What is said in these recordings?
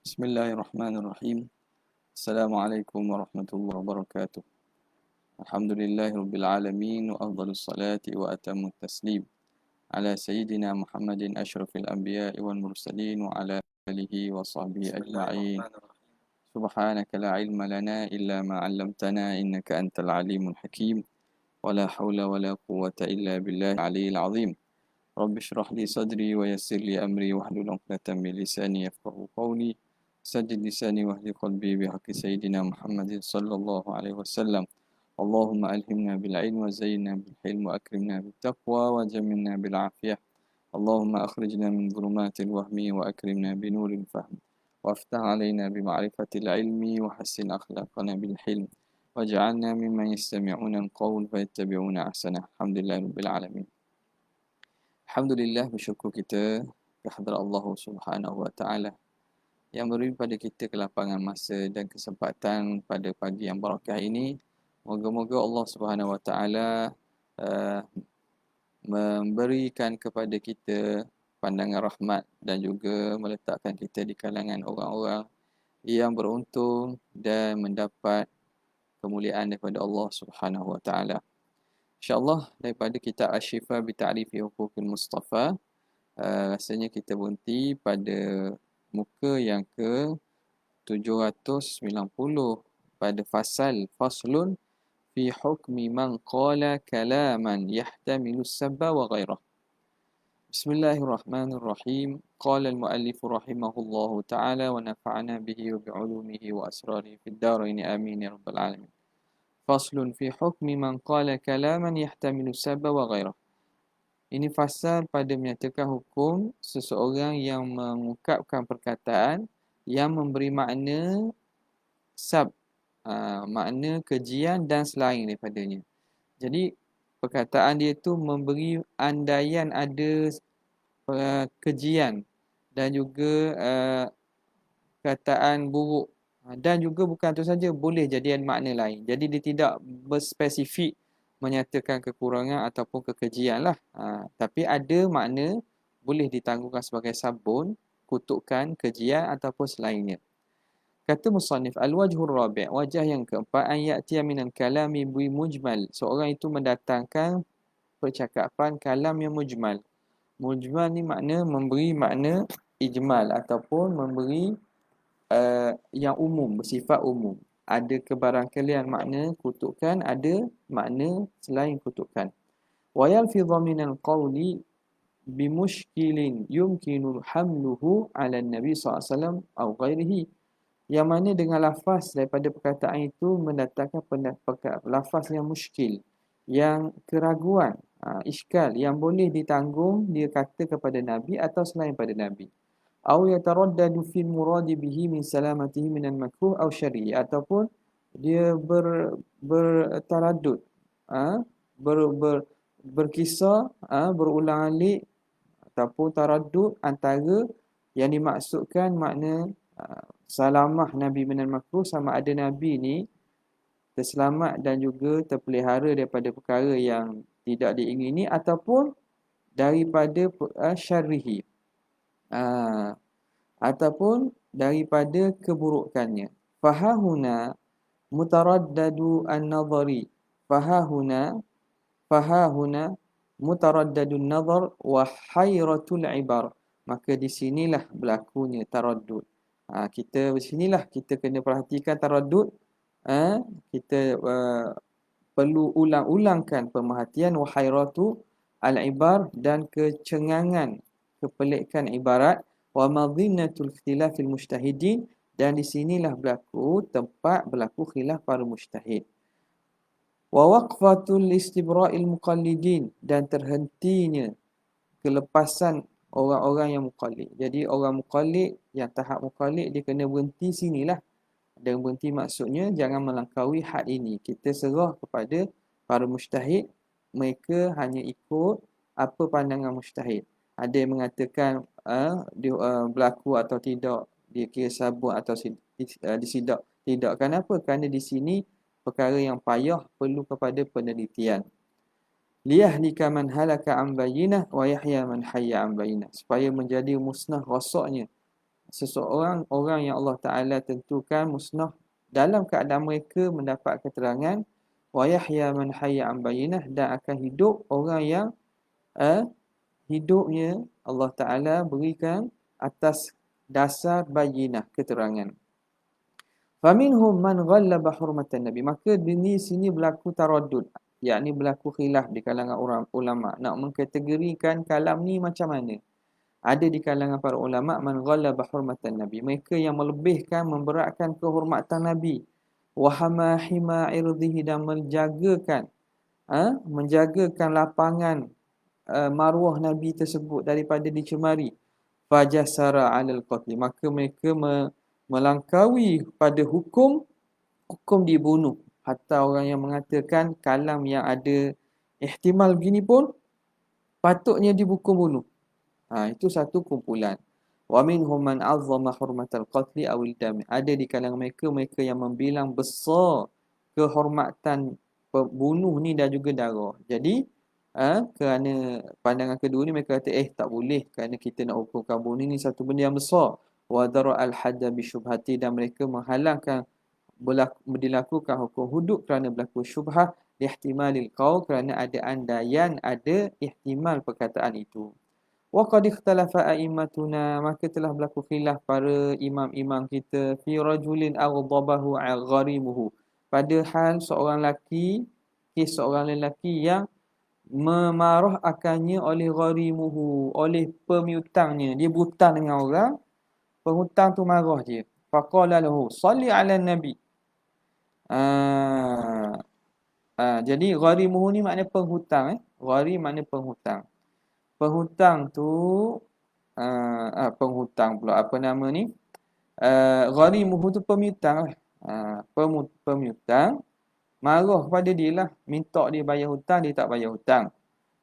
بسم الله الرحمن الرحيم. السلام عليكم ورحمة الله وبركاته. الحمد لله رب العالمين، وأفضل الصلاة وأتم التسليم على سيدنا محمد أشرف الأنبياء والمرسلين وعلى آله وصحبه أجمعين. سبحانك لا علم لنا إلا ما علمتنا إنك أنت العليم الحكيم، ولا حول ولا قوة إلا بالله العلي العظيم. رب اشرح لي صدري ويسر لي أمري واحلل عقدة من لساني يفقهوا قولي. سدد لساني واهد قلبي بحق سيدنا محمد صلى الله عليه وسلم. اللهم ألهمنا بالعلم وزينا بالحلم وأكرمنا بالتقوى وجملنا بالعافية. اللهم أخرجنا من ظلمات الوهم وأكرمنا بنور الفهم، وافتح علينا بمعرفة العلم وحسن أخلاقنا بالحلم، واجعلنا ممن يستمعون القول فيتبعون أحسنه. الحمد لله رب العالمين. Alhamdulillah, bersyukur kita kehadrat Allah Subhanahu Wa Taala yang memberi pada kita kelapangan masa dan kesempatan pada pagi yang barakah ini. Moga-moga Allah Subhanahu Wa Taala memberikan kepada kita pandangan rahmat dan juga meletakkan kita di kalangan orang-orang yang beruntung dan mendapat kemuliaan daripada Allah Subhanahu Wa Taala. InsyaAllah daripada kitab Asy-Syifa bi Ta'rifi Huquqil Mustafa, rasanya kita berhenti pada muka yang ke 790 pada faslun fi hukmi man qala kalaman yahtamilu sabba wa ghairah. Bismillahirrahmanirrahim. Qala al-muallif rahimahullahu ta'ala wa nafa'ana bihi wa bi'ulumihi wa asrarihi fid darain amin ya rabbal alamin. Faslun fi hukmi man qala kalaman yahtamilu sabba wa ghairah. Ini fasal pada menyatakan hukum seseorang yang mengungkapkan perkataan yang memberi makna sab, makna kejian dan selain daripadanya. Jadi perkataan dia tu memberi andaian ada kejian dan juga perkataan buruk. Dan juga bukan itu saja, boleh jadi ada makna lain. Jadi dia tidak berspesifik menyatakan kekurangan ataupun kekejian lah. Tapi ada makna boleh ditanggungkan sebagai sabun, kutukan, kejian ataupun selainnya. Kata musannif, al-wajhur rabi', wajah yang keempat, an ya'tiya minal kalami bi mujmal. Seorang itu mendatangkan percakapan kalam yang mujmal. Mujmal ni makna memberi makna ijmal ataupun memberi yang umum, bersifat umum. Ada kebarangkalian makna kutukan, ada makna selain kutukan. Wa yalfidhu minal qawli bimushkilin yumkinu hamluhu ala Nabi SAW atau ghairihi. Yang mana dengan lafaz daripada perkataan itu mendatangkan lafaz yang muskil, yang keraguan, iskal, yang boleh ditanggung dia kata kepada Nabi atau selain pada Nabi. Au yataraddadu fil muradi bihi min salamatihi min al-makruh aw syarri, ataupun dia bertaraddud, berkisar, berulang-alik ataupun taraddud antara yang dimaksudkan makna salamah Nabi min al-makruh, sama ada Nabi ni terselamat dan juga terpelihara daripada perkara yang tidak diingini ataupun daripada syarrihi, ataupun daripada keburukannya. Fahahuna mutaraddadu an-nadhari. Fahahuna mutaraddadun nazar wa hayratul ibar. Maka di sinilah berlakunya taraddud. Kita di sinilah kita kena perhatikan taraddud. Kita perlu ulang-ulangkan pemerhatian wa hayratu al-ibar, dan kecengangan, kepelikan ibarat, wa madhinatul ikhtilafil mujtahidin, dan di sinilah tempat berlaku khilaf para mujtahid. Wa waqfatul istibra'il muqallidin, dan terhentinya kelepasan orang-orang yang muqallid. Jadi orang muqallid, yang tahap muqallid, dia kena berhenti sinilah. Dan berhenti maksudnya jangan melangkaui had ini. Kita serah kepada para mujtahid, mereka hanya ikut apa pandangan mujtahid. Ada yang mengatakan dia berlaku atau tidak, dia kira sabun atau disidak. Tidak. Kenapa? Kerana di sini perkara yang payah perlu kepada penelitian. Liyahlika man halaka an bayyinah wa yahya man hayya an bayyinah. Supaya menjadi musnah rosaknya seseorang orang yang Allah Ta'ala tentukan musnah dalam keadaan mereka mendapat keterangan wa yahya man hayya an bayyinah, dan akan hidup orang yang hidupnya Allah Ta'ala berikan atas dasar bayyinah, keterangan. Faminhum man ghallaba hurmatan Nabi. Maka di sini berlaku taraddud, yakni berlaku khilaf di kalangan orang ulama nak mengkategorikan kalam ni macam mana. Ada di kalangan para ulama man ghallaba hurmatan Nabi, mereka yang melebihkan, memberatkan kehormatan Nabi, wa hima irdihi, dan menjagakan lapangan maruah Nabi tersebut daripada dicemari. Fajasara 'alal qatl, maka mereka melangkaui pada hukum dibunuh. Hatta orang yang mengatakan kalam yang ada ihtimal begini pun patutnya dihukum bunuh. Itu satu kumpulan. Wa minhum man 'azzama hurmatal qatl aw al-dam. Ada di kalangan mereka yang membilang besar kehormatan bunuh ni dan juga darah. Jadi kerana pandangan kedua ni mereka kata tak boleh, kerana kita nak hukumkan bunuh ni satu benda yang besar. Wa dara al-hadda bi syubhati, dan mereka menghalangkan dilakukan hukum hudud kerana berlaku syubhah, ihtimalil qaul, kerana ada andaian, ada ihtimal perkataan itu. Wa qad ikhtalafa a'immatuna, maka telah berlaku khilaf para imam-imam kita fi rajulin aghdabahu gharimuhu, pada hal seorang lelaki yang memarah akannya oleh gharimuhu, oleh pemiutangnya. Dia berhutang dengan orang, penghutang tu marah dia. Faqala lahu salli ala nabi. Jadi gharimuhu ni makna penghutang. Gharim makna penghutang. Penghutang tu penghutang pula, apa nama ni? Gharimuhu tu pemiutang lah. Pemiutang marah kepada dia lah, minta dia bayar hutang, dia tak bayar hutang.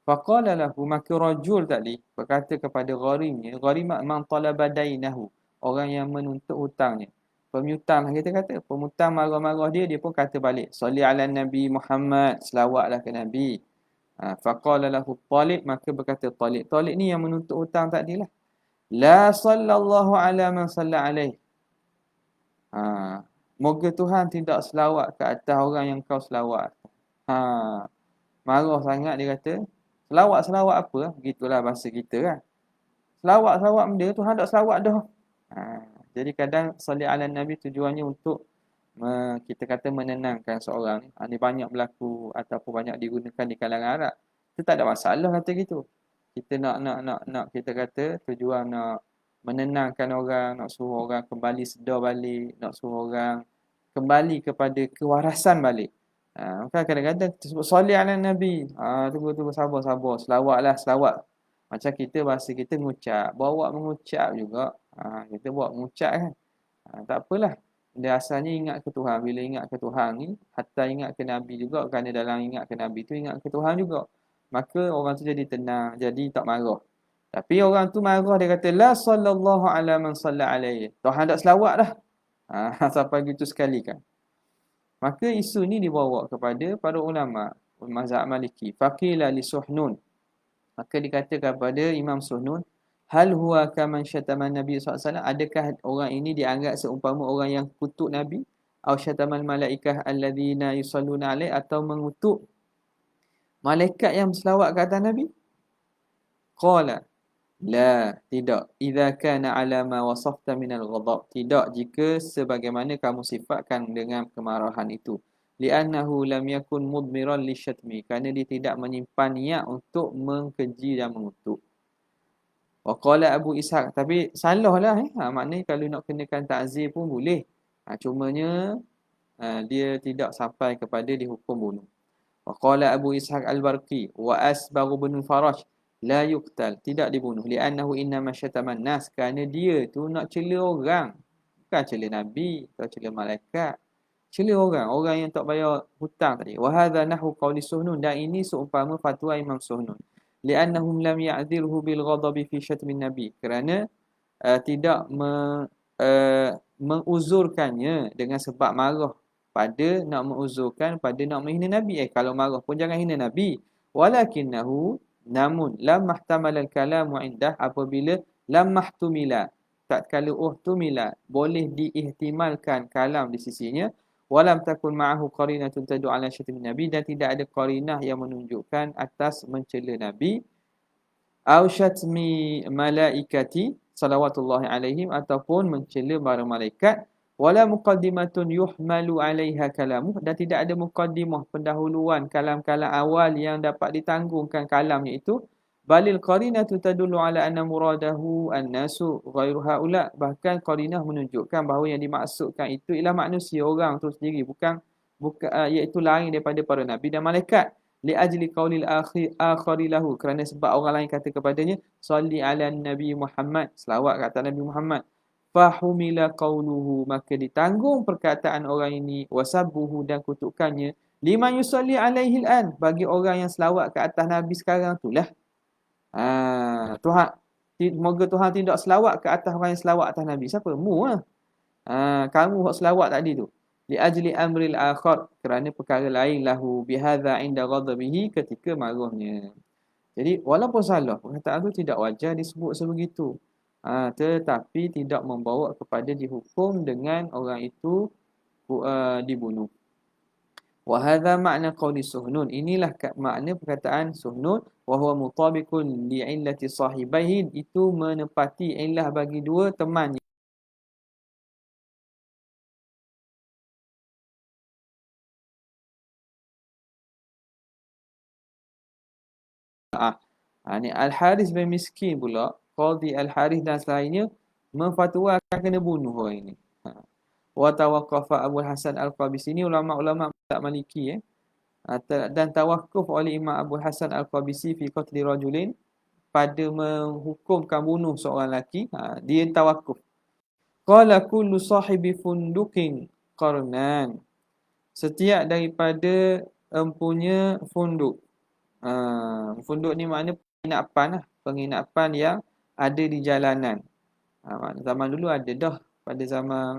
Faqala lahu, maka rajul tadi berkata kepada gharimnya, gharim man talaba dainahu, orang yang menuntut hutangnya. Pemiutang lah kita kata, pemutang marah-marah dia pun kata balik, salli ala Nabi Muhammad, selawatlah ke Nabi. Faqala lahu talib, maka berkata talib ni yang menuntut hutang tadi lah, la sallallahu ala man salla alaih. Moga Tuhan tidak selawat ke atas orang yang kau selawat. Marah sangat dia kata, selawat apa? Begitulah bahasa kita kan. Selawat benda, Tuhan tak selawat dah. Jadi kadang salli ala Nabi tujuannya untuk kita kata menenangkan seorang ni. Ini banyak berlaku ataupun banyak digunakan di kalangan Arab. Itu tak ada masalah kata gitu. Kita nak kita kata tujuan nak menenangkan orang, nak suruh orang kembali sedar balik, nak suruh orang kembali kepada kewarasan balik. Maka kadang-kadang sebut salli ala Nabi. Tunggu sabar, selawat. Macam kita bahasa kita mengucap, bawa mengucap juga. Kita buat mengucap kan. Tak apalah. Dia asalnya ingat ke Tuhan. Bila ingat ke Tuhan ni, hatta ingat ke Nabi juga, kerana dalam ingat ke Nabi tu ingat ke Tuhan juga. Maka orang tu jadi tenang, jadi tak marah. Tapi orang tu marah, dia kata la sallallahu ala man salla alaihi. Tuhan tak selawat dah. Sampai gitu sekali kan. Maka isu ni dibawa kepada para ulama mazhab Maliki. Faqila li Suhnun, maka dikatakan kepada Imam Suhnun, hal huwa kaman syataman Nabi SAW, adakah orang ini dianggap seumpama orang yang kutuk Nabi, atau syataman malaikah alladzina yusalluna alaihi, atau mengutuk malaikat yang berselawat ke atas Nabi? Qala la, tidak. Idza kana ala ma wasafta minal ghadab, tidak jika sebagaimana kamu sifatkan dengan kemarahan itu. Li'annahu lam yakun mudmiran lisyatmi, kerana dia tidak menyimpan niat untuk mengkeji dan mengutuk. Wa qala Abu Ishaq, tapi salahlah maknanya kalau nak kenakan ta'zir pun boleh. Cumanya dia tidak sampai kepada dihukum bunuh. Wa qala Abu Ishaq al-Barqi wa Asbagh bin Farash, la yuqtal, tidak dibunuh. Li'annahu innama syataman nas, kerana dia tu nak cela orang, bukan cela Nabi atau cela malaikat, cela orang yang tak bayar hutang tadi. Wa hadha nahu qawli Suhnun, dan ini seumpama fatwa Imam Suhnun. Li'annahum lam ya'dhirhu bil ghadabi fi syatmin Nabi, kerana tidak menguzurkannya dengan sebab marah pada nak menguzurkan pada nak menghina Nabi. Kalau marah pun jangan hina Nabi. Walakinnahu, namun lam mahtamal al-kalam indah, apabila lam mahtumila, tatkala uhtumila boleh diihtimalkan kalam di sisinya, walam takun ma'ahu qarinatun tad'u ala syatmin nabi, dan tidak ada qarinah yang menunjukkan atas mencela nabi, au syatmi malaikati salawatullahi alaihim, ataupun mencela para malaikat, wala muqaddimatun yuhmalu alaiha kalamuh, dan tidak ada muqaddimah pendahuluan kalam-kalam awal yang dapat ditanggungkan kalamnya itu, balil qarinatu tadullu ala anna muradahu annasu ghairu haula, bahkan qarinah menunjukkan bahawa yang dimaksudkan itu ialah manusia, orang tu sendiri, bukan iaitu lain daripada para nabi dan malaikat, li ajli qaulil akhiri lahu, kerana sebab orang lain kata kepadanya, salli ala nabi Muhammad, selawat kata Nabi Muhammad, fahumila qauluhu, maka ditanggung perkataan orang ini, wasabbuhu, dan kutukannya, liman yusalli alaihi al-an, bagi orang yang selawat ke atas nabi sekarang itulah. Tuhan, moga Tuhan tidak selawat ke atas orang yang selawat atas nabi. Siapa? Mu lah. Kamu hok selawat tadi tu. Li ajli amril akhar, kerana perkara lain lahu bihadza inda ghadabihi, ketika marahnya. Jadi walaupun salah, perkataan tu tidak wajar disebut sebegitu. Tetapi tidak membawa kepada dihukum dengan orang itu dibunuh. Wa hadza makna qauli Suhnun, inilah makna perkataan Suhnun, wa huwa mutabiqun li illati sahibaihi, itu menepati illah bagi dua temannya. Ni Al-Harith bin Miskin pula, Qadhi Al-Harith dan selainnya memfatwakan kena bunuh orang ini. Wa tawaqqafa Abu Hasan Al-Qabisi, ni ulama-ulama mazhab Maliki dan tawakuf oleh Imam Abu Hasan Al-Qabisi fi qatli rajulin, pada menghukumkan bunuh seorang lelaki. Dia tawakuf. Qala kullu sahibi fundukin qarnan, setiap daripada empunya funduk. Funduk ni makna penginapan lah, penginapan yang ada di jalanan. Zaman dulu ada dah, pada zaman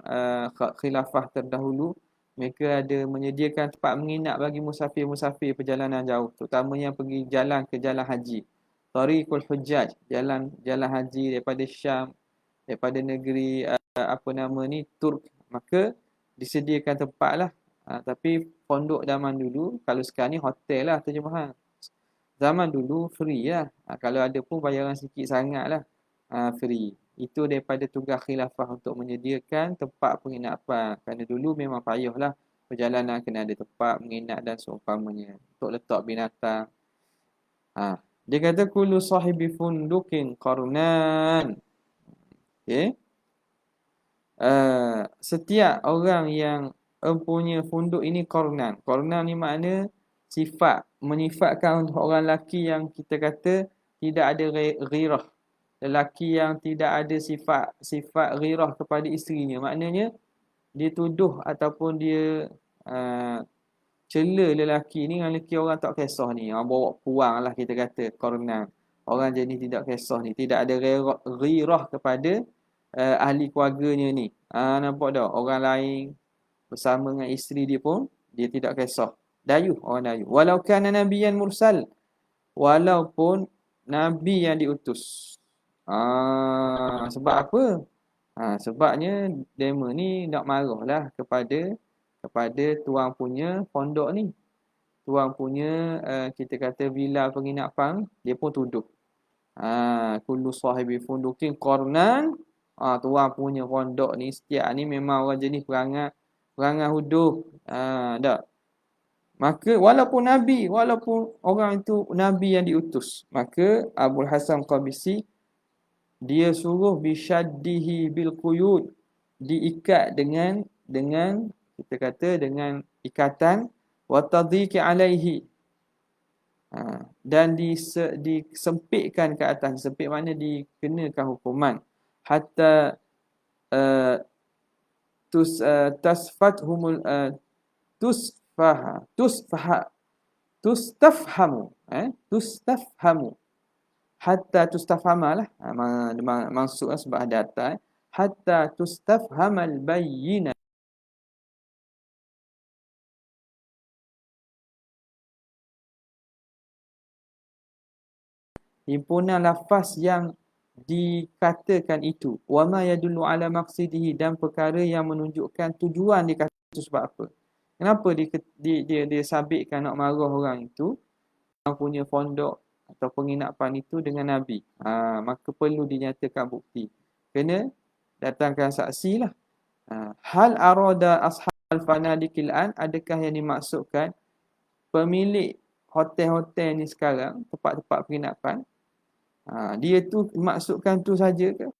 khilafah terdahulu, mereka ada menyediakan tempat menginap bagi musafir-musafir perjalanan jauh, terutamanya yang pergi jalan ke jalan haji. Tariqul Hujjaj, jalan haji daripada Syam, daripada negeri apa nama ni, Turk, maka disediakan tempat lah. Tapi pondok zaman dulu, kalau sekarang ni hotel lah terjemahan. Zaman dulu free lah. Kalau ada pun bayaran sikit sangat lah. Free. Itu daripada tugas khilafah untuk menyediakan tempat penginapan. Kerana dulu memang payah lah. Perjalanan kena ada tempat menginap dan seumpamanya. Untuk letak binatang. Dia kata, kullu sahibi fundukin qarnan. Okay. Setiap orang yang mempunyai funduk ini qarnan. Qarnan ni makna sifat, menyifatkan untuk orang lelaki yang kita kata tidak ada ghirah, lelaki yang tidak ada sifat ghirah kepada isterinya, maknanya dia tuduh ataupun dia cela lelaki ni dengan lelaki orang tak kisah ni, bawa puang lah kita kata qarnan. Orang jenis tidak kisah ni, tidak ada ghirah kepada ahli keluarganya ni. Nampak tak? Orang lain bersama dengan isteri dia pun dia tidak kisah. Dayuh, orang dayuh. Walau kana nabiyan mursal, walaupun nabi yang diutus. Sebab apa? Sebabnya dema ni nak marahlah kepada tuang punya pondok ni. Tuang punya kita kata villa penginapan, dia pun tuduh. Kullu sahibi fundukin qarnan. Tuang punya pondok ni setiap ni memang orang jenis perangai huduh. Tak. Maka walaupun orang itu nabi yang diutus, maka Abu Hasan Qabisi dia suruh bisyaddihi bil quyud, diikat dengan kita kata dengan ikatan, wa tadhiqi alaihi, dan disempitkan ke atas. Sempit makna dikenakan hukuman, hatta tasfathumul tustafhamu hatta tustafhama lah, maksud sebab ada atas, hatta tustafhamal bayyinah, himpunan lafaz yang dikatakan itu, wa ma yadullu ala maqsidihi, dan perkara yang menunjukkan tujuan dikata itu sebab apa. Kenapa dia sabitkan nak marah orang itu yang punya pondok atau penginapan itu dengan Nabi. Maka perlu dinyatakan bukti. Kena datangkan saksi lah. Hal arada ashab fanadikil an, adakah yang dimaksudkan pemilik hotel-hotel ni sekarang, tempat-tempat penginapan, dia tu maksudkan tu saja ke?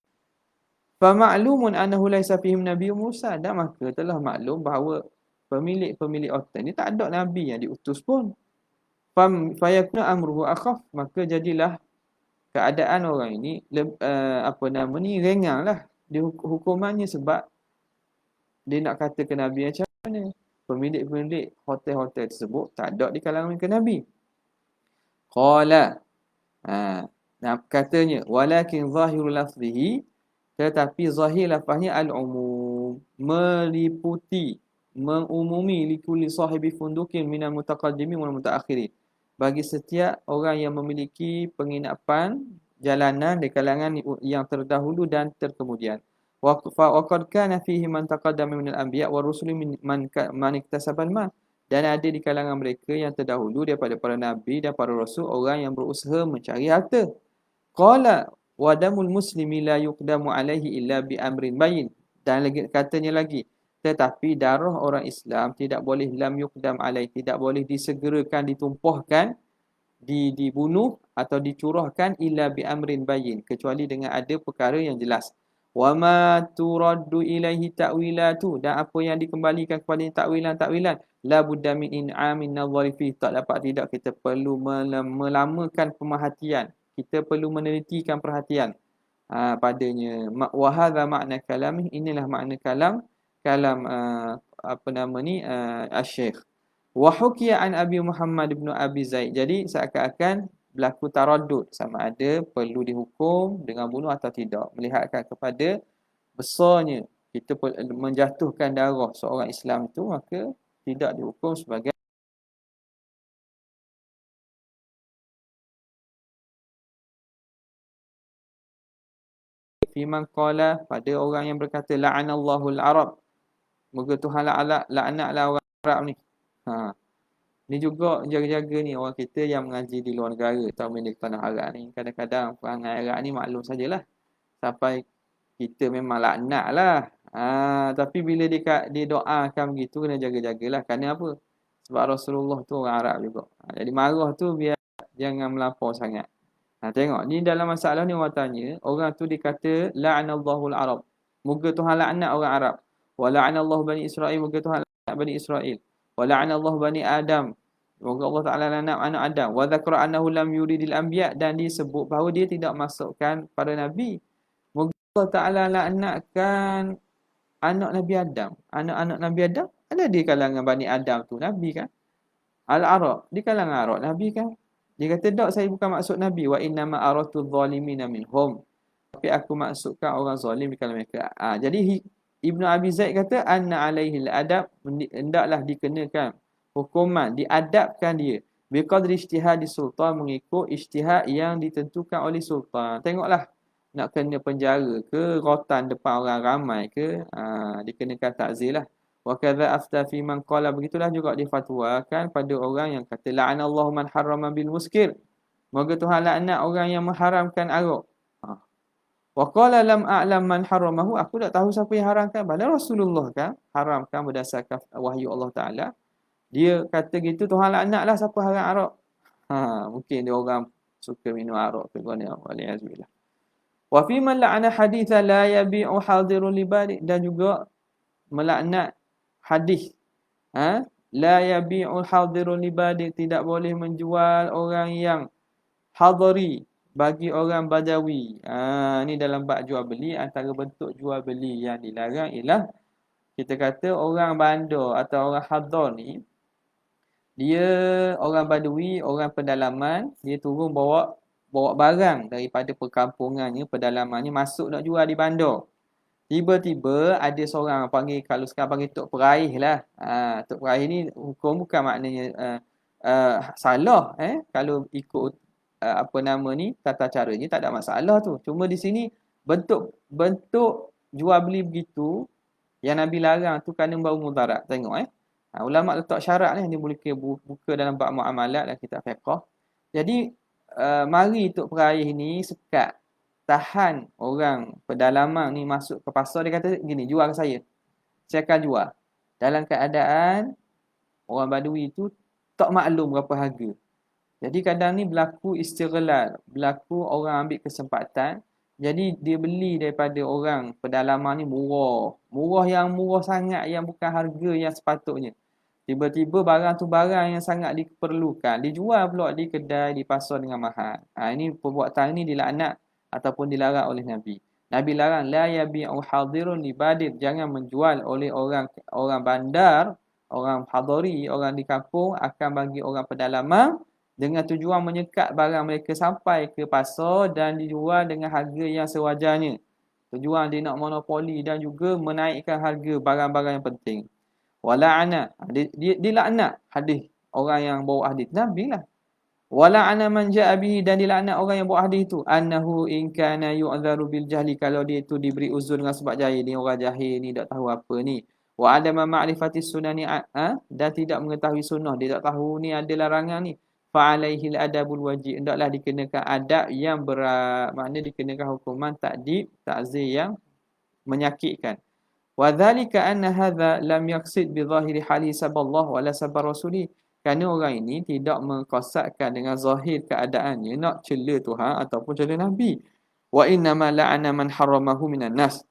Fa ma'lumun annahu laisa fihim Nabi Musa, dan maka telah maklum bahawa pemilik-pemilik hotel ni tak ada nabi yang diutus pun. Fayakuna amruhu akhaf, maka jadilah keadaan orang ini ringan lah dia hukumannya, sebab dia nak kata ke Nabi macam mana. Pemilik-pemilik hotel-hotel tersebut tak ada di kalangan mereka Nabi. Qala, katanya, walakin zahirul lafzihi, tetapi zahir lafaznya al-umum, meliputi, mengumumi likulli sahibi fundukin minal mutaqaddimin wal mutaakhirin, bagi setiap orang yang memiliki penginapan jalanan di kalangan yang terdahulu dan terkemudian. Wa qad kana fihi man taqaddama minal anbiya wa rusuli man iktasabal mal, dan ada di kalangan mereka yang terdahulu daripada para nabi dan para rasul orang yang berusaha mencari harta. Qala wa damul muslimi la yuqdamu alaihi illa bi amrin bayin, dan lagi katanya lagi, tetapi darah orang Islam tidak boleh lam yuqdam alaihi, tidak boleh disegerakan, ditumpahkan, dibunuh atau dicurahkan illa bi amrin bayin, kecuali dengan ada perkara yang jelas. Wa ma turaddu ilaihi ta'wilatu, dan apa yang dikembalikan kepada takwilan-takwilan, la budda min in'amin nadhari fi, tak dapat tidak kita perlu melamakan pemerhatian, kita perlu menelitikan perhatian padanya. Wa hadha makna kalam, inilah makna kalam Asy-Syaikh. Wa hukiya an Abi Muhammad bin Abi Zaid, jadi seakan-akan berlaku taraddud sama ada perlu dihukum dengan bunuh atau tidak, melihatkan kepada besarnya kita menjatuhkan darah seorang Islam itu, maka tidak dihukum sebagai fiman qala, pada orang yang berkata la'anallahu al-arab, moga Tuhan laknatlah orang Arab ni. Ni juga jaga-jaga ni orang kita yang mengaji di luar negara atau di tanah Arab ni, kadang-kadang perangai Arab ni maklum sajalah, sampai kita memang laknat lah. Tapi bila dia doakan begitu, kena jaga-jagalah. Kerana apa? Sebab Rasulullah tu orang Arab juga. Jadi marah tu biar jangan melampau sangat. Tengok ni dalam masalah ni orang tanya, orang tu dikata la'anallahu al-arab, moga Tuhan laknat orang Arab. Wa la'anallahu bani Israil, moga Tuhan laknat bani Israil. Wa la'anallahu bani Adam, moga Allah Taala laknat anak Adam. Wa dzakara annahu lam yuridil anbiya, dan disebut bahawa dia tidak masukkan para nabi. Moga Allah Taala laknatkan anak Nabi Adam. Anak-anak Nabi Adam ada di kalangan Bani Adam tu Nabi kan? Al-Arab, di kalangan Arab Nabi kan? Dia kata, tak, saya bukan maksud Nabi. Wa innama aratu zalimina minhum, tapi aku maksudkan orang zalim di kalangan mereka. Jadi Ibnu Abi Zaid kata, anna alaihi al-adab, hendaklah dikenakan hukuman, diadabkan dia. Biqadri ijtihadi sultan, mengikut ijtihad yang ditentukan oleh sultan. Tengoklah, nak kena penjara ke, rotan depan orang ramai ke, dikenakan takzir lah. Wa kadza afta fi man qala, begitulah juga difatwakan pada orang yang kata la'anallahu man harrama bil muskir, moga Tuhan laknat orang yang mengharamkan arak. Wa qala lam a'lam man harramahu, aku tak tahu siapa yang haramkan. Bala Rasulullah kan haramkan berdasarkan wahyu Allah Taala. Dia kata gitu, Tuhan laknatlah siapa haram arak. Mungkin dia orang suka minum arak ke guna, waliazubillah. Wa fi man la'ana haditha la yabi'u hadirun libadi, dan juga melaknat hadis la yabi'u hadirun libadi, tidak boleh menjual orang yang hadari bagi orang badawi. Ni dalam bab jual beli, antara bentuk jual beli yang dilarang ialah kita kata orang bandar atau orang hadar ni, dia orang badui, orang pedalaman, dia turun bawa barang daripada perkampungannya, pedalamannya, masuk nak jual di bandar. Tiba-tiba ada seorang panggil, kalau sekarang panggil Tok Peraih lah. Tok Peraih ni hukum bukan maknanya salah. Kalau ikut apa nama ni, tata caranya tak ada masalah tu. Cuma di sini bentuk jual beli begitu yang Nabi larang tu kerana bau mudarat. Tengok ulama letak syarat ni, dia boleh buka dalam bab muamalat dan kitab fiqh. Jadi mari Tok Peraih ni sekat tahan orang pedalaman ni masuk ke pasar. Dia kata gini, jual ke saya akan jual. Dalam keadaan orang Badui tu tak maklum berapa harga. Jadi kadang ni berlaku istighlal, berlaku orang ambil kesempatan. Jadi dia beli daripada orang pedalaman ni murah. Murah yang murah sangat, yang bukan harga yang sepatutnya. Tiba-tiba barang tu barang yang sangat diperlukan, dijual pula di kedai, di pasar dengan mahal. Ini perbuatan ni dilaknat ataupun dilarang oleh Nabi. Nabi larang la yabi'u hadirun li badir, jangan menjual oleh orang bandar, orang hadari, orang di kampung akan bagi orang pedalaman dengan tujuan menyekat barang mereka sampai ke pasar dan dijual dengan harga yang sewajarnya. Tujuan dia nak monopoli dan juga menaikkan harga barang-barang yang penting. Wala'ana, dia laknat hadis orang yang bawa hadis Nabi lah. Wala'ana man ja'a bihi, dan dilaknat orang yang bawa hadis tu, annahu in kana yu'dharu bil jahli, kalau dia tu diberi uzur dengan sebab jahil, ni orang jahil ni tak tahu apa ni. Wa adama ma'rifati sunani dan tidak mengetahui sunnah, dia tak tahu ni ada larangan ni. Fa alaihil adabul wajib, hendaklah dikenakan adab yang berat, maknanya dikenakan hukuman takdib, ta'zir yang menyakitkan. Wa dhalika anna hadha lam yaqsid bi zahiri hali saballah wala sabar rasuli, kerana orang ini tidak mengqasadkan dengan zahir keadaannya nak cela Tuhan ataupun cela Nabi. Wa inna ma la'ana man haramahu minan nas,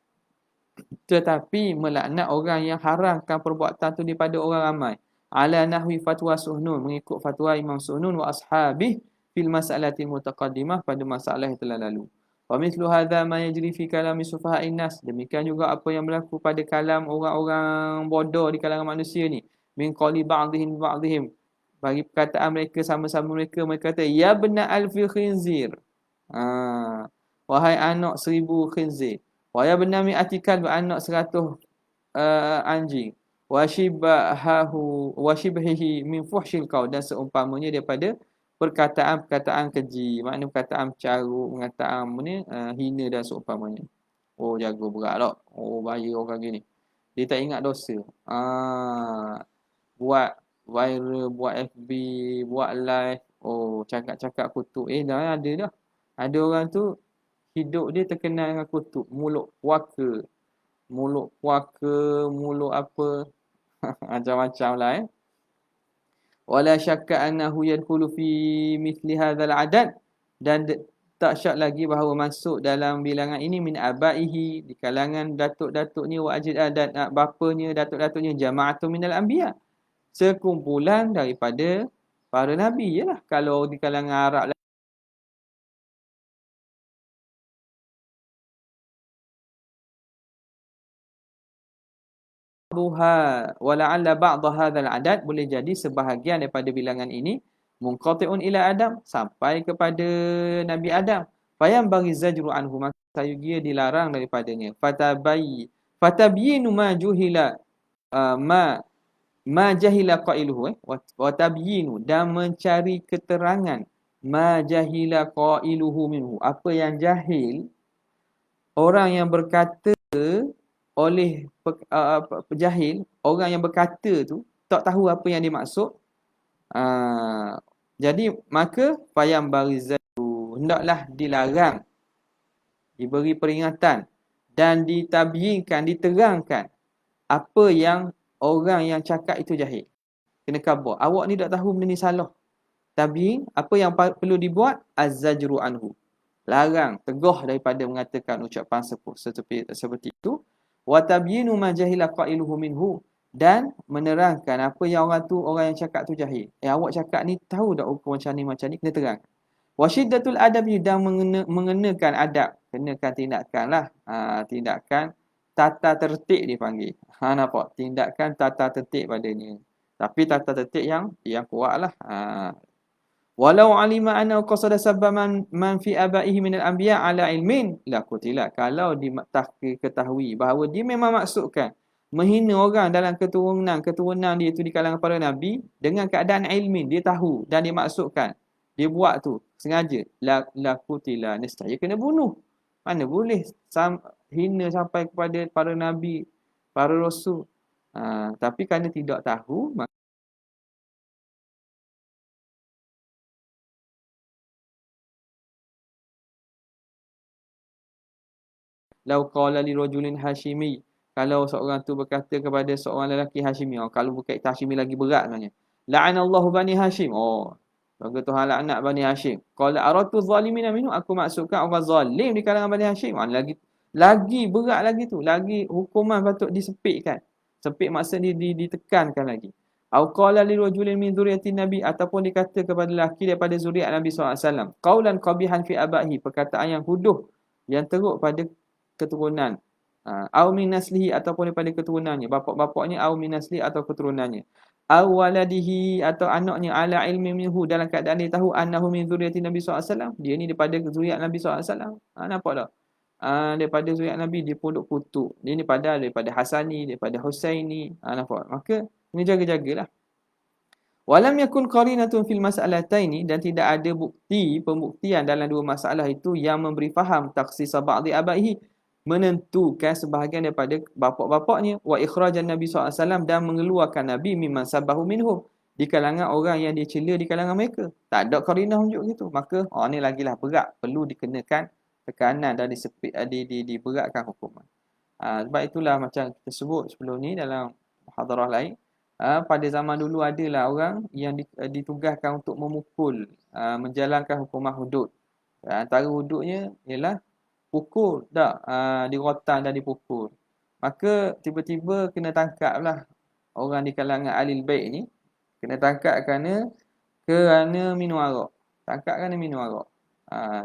tetapi melaknat orang yang haramkan perbuatan tu daripada orang ramai. Ala nahwi fatwa Suhnun, mengikut fatwa Imam Suhnun wa ashabih fil mas'alati mutaqaddimah, pada masalah yang telah lalu. Wa mithlu hadha ma yajri fi kalami sufaha'in nas, demikian juga apa yang berlaku pada kalam orang-orang bodoh di kalangan manusia ni. Min qali ba'dihim, bagi perkataan mereka sama-sama mereka kata ya bena alfi khinzir, wahai anak 1000 khinzir. Wa ya bena mi'ati kalb, anak 100 anjing. Wa shibhihi min fuhshil qaul, dan seumpamanya daripada perkataan-perkataan keji, makna perkataan carut, perkataan hina dan seumpamanya. Oh, jaga berat tak? Oh, bahaya orang gini. Dia tak ingat dosa. Buat viral, buat FB, buat live. Oh, cakap-cakap kutuk. Dah ada dah. Ada orang tu hidup dia terkenal dengan kutuk. Mulut puaka, mulut apa. Macam-macam lah Wala syakka annahu yadkhulu fi mithli hadzal adad, dan tak syak lagi bahawa masuk dalam bilangan ini min abaihi, di kalangan datuk-datuknya, wa ajid adat, bapanya, datuk-datuknya, jama'atun minal anbiya, sekumpulan daripada para nabi. Yalah, kalau di kalangan Arab wala'alla ba'dha hadzal adad, boleh jadi sebahagian daripada bilangan ini munqati'un ila Adam, sampai kepada Nabi Adam. Fayam bagi zajru anhu, maka sayugia dilarang daripadanya. Fatabyinu ma juhila ma jahila qailuhu wa tabyinu, dan mencari keterangan ma jahila qailuhu minhu, apa yang jahil orang yang berkata oleh jahil, orang yang berkata tu tak tahu apa yang dimaksud. Jadi maka fayam barizatu, hendaklah dilarang, diberi peringatan dan ditabyinkan, diterangkan apa yang orang yang cakap itu jahil. Kena khabar, awak ni tak tahu benda ni salah. Tabyin, apa yang perlu dibuat, az-zajru anhu, larang, tegah daripada mengatakan ucapan seperti itu. Wa tabyinu ma jahila qailuhu minhu, dan menerangkan apa yang orang yang cakap tu jahil. Awak cakap ni tahu tak hukum macam ni kena terang. Wa syiddatul adabi, dan mengenakan adab, kenakan tindakan lah. Tindakan tata tertib dipanggil. Nampak? Tindakan tata tertib padanya. Tapi tata tertib yang kuat lah. Walau alima anna qasada sabba man fi abaihi min al-anbiya ala ilmin la qutila, kalau diketahui bahawa dia memang maksudkan menghina orang dalam keturunan dia itu di kalangan para nabi dengan keadaan ilmin, dia tahu dan dia maksudkan, Dia buat tu sengaja. La qutila, nescaya kena bunuh. Mana boleh hina sampai kepada para nabi, para rasul. Tapi kerana tidak tahu, lau qala li rajulin hashimi, kalau seorang tu berkata kepada seorang lelaki Hashimi, kalau berkaitan Hashimi lagi berat sebenarnya. La'anallahu bani Hashim. Bagi Tuhan laknat bani Hashim. Qala aratu zalimin minhu, aku maksudkan orang zalim di kalangan bani Hashim. Lagi berat lagi tu, lagi hukuman patut disepitkan. Sepit maksud ditekankan lagi. Au qala li rajulin min dzurriyyatin nabi, ataupun dikata kepada lelaki daripada zuriat Nabi SAW. Qaulan qabihan fi abahi, perkataan yang huduh, yang teruk pada keturunan. Au min naslihi, ataupun daripada keturunannya, bapak-bapaknya, au min naslihi, atau keturunannya. Au waladihi, atau anaknya, ala ilmi minhu, dalam keadaan dia tahu annahu min dzurriyyati Nabi SAW, dia ni daripada zuriat Nabi SAW. Nampak tak? Daripada zuriat Nabi, dia pun duk kutuk. Dia ni padahal daripada Hasani, daripada Husaini. Nampak? Maka ini jaga-jagalah. Walam yakun qarinatun fil mas'alataini, dan tidak ada pembuktian dalam dua masalah itu yang memberi faham takhsisa ba'di abaihi, menentukan sebahagian daripada bapak-bapaknya, wa ikhrajan Nabi SAW, dan mengeluarkan Nabi mimman sabahu minhum, di kalangan orang yang dia cela di kalangan mereka. Tak ada qarinah unjuk gitu. Maka ni lagilah berat, perlu dikenakan tekanan dan diberatkan hukuman. Sebab itulah macam kita sebut sebelum ni dalam muhadarah lain, pada zaman dulu adalah orang yang ditugaskan untuk memukul, menjalankan hukuman hudud. Antara hududnya ialah pukul, tak, dirotan dan dipukul. Maka tiba-tiba kena tangkap lah orang di kalangan alil baik ni, kena tangkap kerana minum arak. Tangkap kerana minum arak.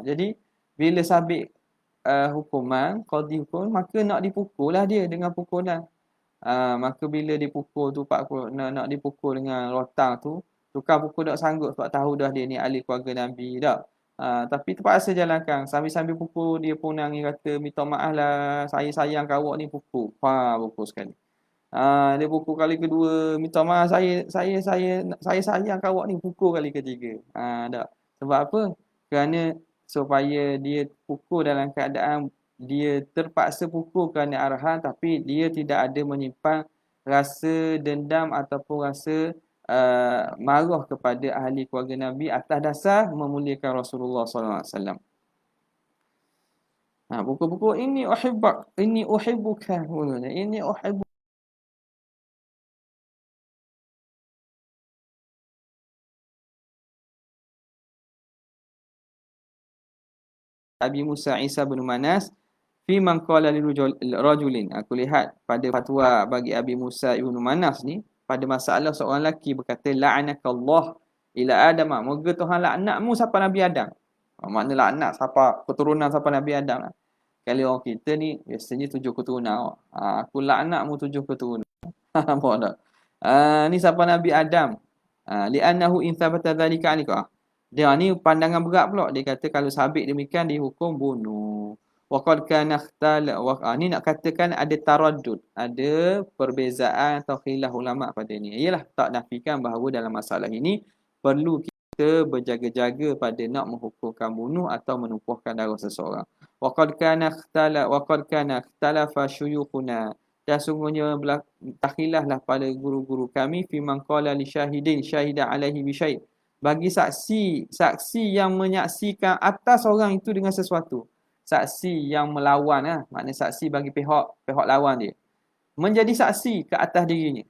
Jadi bila sabit hukuman, qadi hukum, maka nak dipukul lah dia dengan pukulan. Maka bila dipukul tu, nak dipukul dengan rotan tu, tukar pukul tak sanggup sebab tahu dah dia ni ahli keluarga Nabi dah. Tapi terpaksa jalankan. Sambil-sambil pukul, dia pun nangis kata, minta maaf lah, saya sayang kau ni, pukul. Pukul sekali. Dia pukul kali kedua, minta maaf, saya sayang kau ni, pukul kali ketiga. Tak. Sebab apa? Kerana supaya dia pukul dalam keadaan dia terpaksa pukul kerana arahan, tapi dia tidak ada menyimpan rasa dendam ataupun rasa marah kepada ahli keluarga Nabi atas dasar memuliakan Rasulullah SAW. Pukul-pukul, ini uhibbuka, ini uhibbuka. Abi Musa Isa bin Manas fi man qala lirajulin. Aku lihat pada fatwa bagi Abi Musa ibn Manas ni, pada masalah seorang lelaki berkata, la'anakallah ila Adam. Moga Tuhan laknatmu siapa Nabi Adam. Makna laknat siapa keturunan siapa Nabi Adam lah. Kalau orang kita ni biasanya 7 keturunan. Aku laknatmu 7 keturunan. Nampak tak? Ni siapa Nabi Adam. Li'annahu in thabata dhalika anika. Dia ni pandangan berat pula. Dia kata kalau sabit demikian dihukum bunuh. Waqad kana ni nak katakan ada taraddud, ada perbezaan atau khilaf ulama pada ni. Ialah tak nafikan bahawa dalam masalah ini perlu kita berjaga-jaga pada nak menghukumkan bunuh atau menumpuhkan darah seseorang. Waqad kana ikhtalafa syuyukhuna. Dan sungguhnya takhilaflah pada guru-guru kami fi man qala li syahidin syahida alaihi bi syai', bagi saksi yang menyaksikan atas orang itu dengan sesuatu. Saksi yang melawan, maknanya saksi bagi pihak lawan dia, menjadi saksi ke atas dirinya.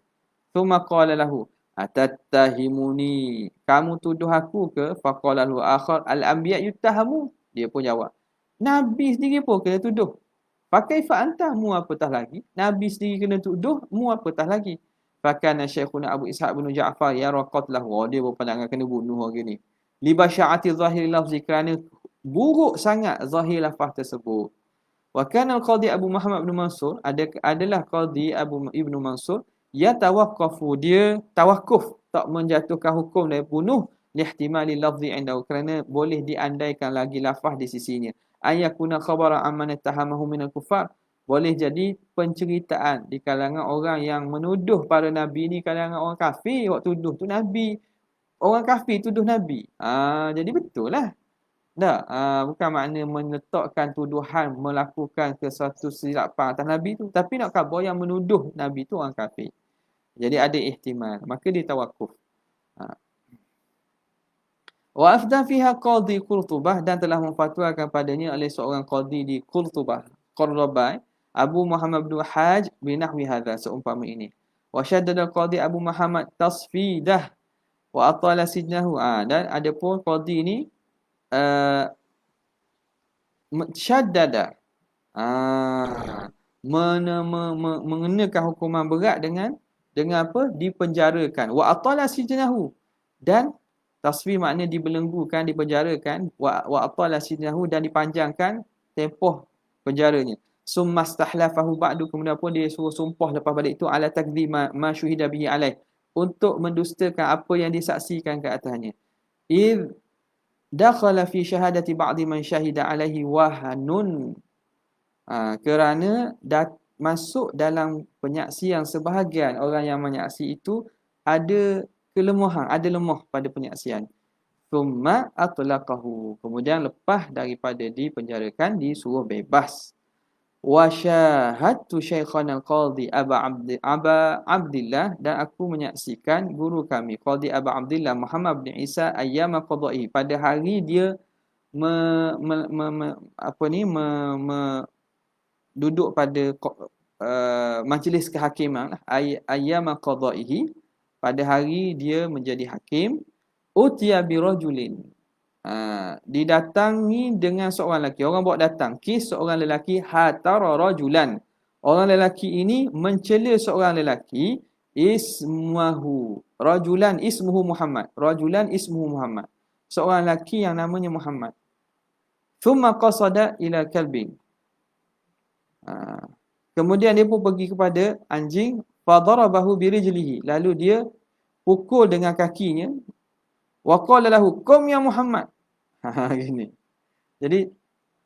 Tsumma qala lahu atattahimuni, kamu tuduh aku ke? Faqala lahu akhar al-anbiya yuttahamu, dia pun jawab, Nabi sendiri pun kena tuduh. Fakaifa anta, mu apatah lagi? Nabi sendiri kena tuduh, mu apatah lagi? Fakana Syekhuna Abu Ishaq bin Ja'far yara qatlahu, dia berpandangan kena bunuh orang ni. Li basya'ati zahir lafzi, kerana buruk sangat zahir lafaz tersebut. Wa kana al-qadhi Abu Muhammad bin Mansur, adalah qadhi Abu Ibnu Mansur, ya tawaqqafu, dia tawakuf, tak menjatuhkan hukum dari bunuh, lihtimali lafzi indahu, kerana boleh diandaikan lagi lafaz di sisinya. Ayakuna khabara amman tahamahu minal kufar, boleh jadi penceritaan di kalangan orang yang menuduh para nabi ni kalangan orang kafir. Waktu tuduh tu nabi, orang kafir tuduh Nabi. Jadi betul lah. Tak, bukan makna meletakkan tuduhan melakukan sesuatu silapan atas Nabi tu. Tapi nak khabar yang menuduh Nabi tu orang kafir. Jadi ada ihtimal. Maka dia tawakuf. Ha. Wa afdan fiha qadhi Qurtubah dan telah memfatwakan padanya oleh seorang qadhi di Qurtubah, Qardabah, Abu Muhammad bin Haj bin nahwi hadza seumpama ini. Wa syaddada qadhi Abu Muhammad tasfidah wa atala sijnahu. Dan adapun qadhi ni syaddada mengenakan hukuman berat dengan apa? Dipenjarakan. Wa atala sijnahu dan tasfih makna dibelenggukan, dipenjarakan. Wa atala sijnahu dan dipanjangkan tempoh penjaranya. Summa stahlafahu ba'du, kemudian pun dia suruh sumpah lepas balik itu ala takdzib ma syuhida bihi alaih, untuk mendustakan apa yang disaksikan ke atasnya. Id dakhala fi syahadati ba'di man syahida alaihi wahanun. Kerana masuk dalam penyaksian sebahagian orang yang menyaksi itu ada kelemahan, ada lemah pada penyaksian. Thumma atlaqahu, kemudian lepas daripada dipenjarakan disuruh bebas. Wa syahadtu syaikhana al-qadhi Aba Abdillah, dan aku menyaksikan guru kami Qadhi Aba Abdillah Muhammad bin Isa ayyama qada'i, pada hari dia duduk pada majlis kehakiman, ayyama qada'ihi, pada hari dia menjadi hakim. Utiya bi rajulin, didatangi dengan seorang lelaki. Orang bawa datang kes seorang lelaki, hatara rajulan, orang lelaki ini mencela seorang lelaki, ismuhu rajulan ismuhu Muhammad, rajulan ismuhu Muhammad, seorang lelaki yang namanya Muhammad. Thumma qasada ila kalbin, kemudian dia pun pergi kepada anjing, fadarabahu birijlihi, lalu dia pukul dengan kakinya. Wa qala lahu qum ya Muhammad. Gini. Jadi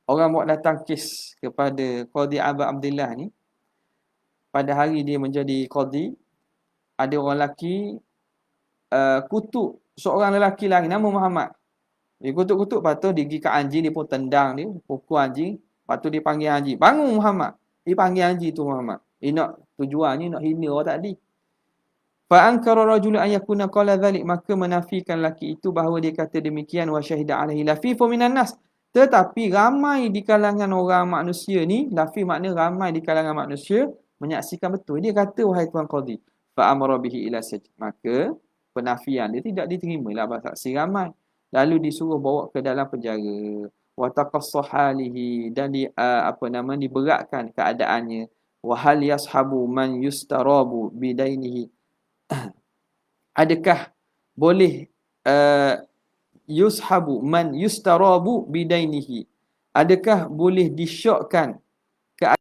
orang bawa datang kes kepada Qadhi Abu Abdillah ni, pada hari dia menjadi qadhi, ada orang lelaki kutuk seorang lelaki lain nama Muhammad. Dia kutuk-kutuk, lepas tu dia pergi kat anjing, dia pun tendang dia, pukul anjing, lepas tu dia panggil anjing, bangun Muhammad. Dia panggil anjing tu Muhammad. Nak tujuannya nak hina orang tadi. Fa ankara rajul an yakuna qala dhalik, maka menafikan lelaki itu bahawa dia kata demikian. Wa syahida alaihi lafifu minan nas, tetapi ramai di kalangan orang manusia ni, lafi makna ramai di kalangan manusia menyaksikan betul. Dia kata wahai tuan qadhi, fa amara bihi ila sajid, maka penafian dia tidak diterima lah saksi ramai, lalu disuruh bawa ke dalam penjara. Wa taqassahalihi, dan diberatkan keadaannya. Wa hal yashabu man yustarabu bidainihi, adakah boleh yushabu man yustarabu bidainihi, adakah boleh disyokkan ke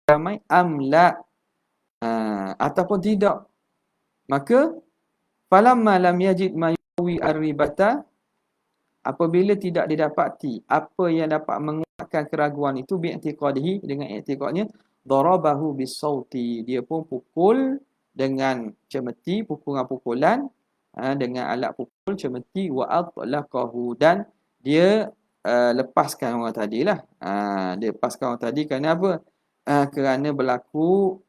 ramai amla, ataupun tidak. Maka falamma lam yajid ma yuwi ar-ribata, apabila tidak didapati apa yang dapat menguatkan keraguan itu, bi'tiqadihi, dengan i'tiqadnya, darabahu bisauti, dia pun pukul dengan cemeti, pukulan dengan alat pukul cemeti. Wa atlaqahu, dan dia lepaskan orang tadilah. Dia lepaskan orang tadi kerana apa? Kerana berlaku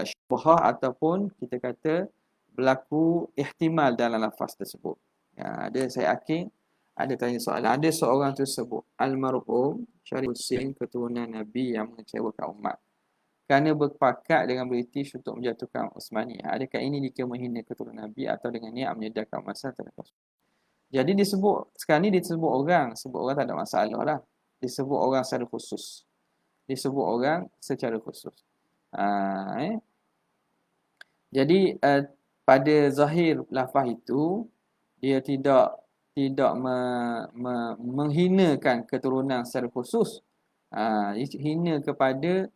syubhah, ataupun kita kata berlaku ihtimal dalam lafaz tersebut. Saya yakin ada tanya soalan. Ada seorang tersebut, almarhum Syarif Hussein, keturunan Nabi yang mengecewakan umat kerana berpakat dengan British untuk menjatuhkan Osmaniyah. Adakah ini dikira menghina keturunan Nabi atau dengan niat menyedarkan masa terhadap? Jadi disebut, sekarang ni disebut orang tak ada masalah lah. Disebut orang secara khusus. Jadi pada zahir lafaz itu, dia tidak menghinakan keturunan secara khusus. Hina kepada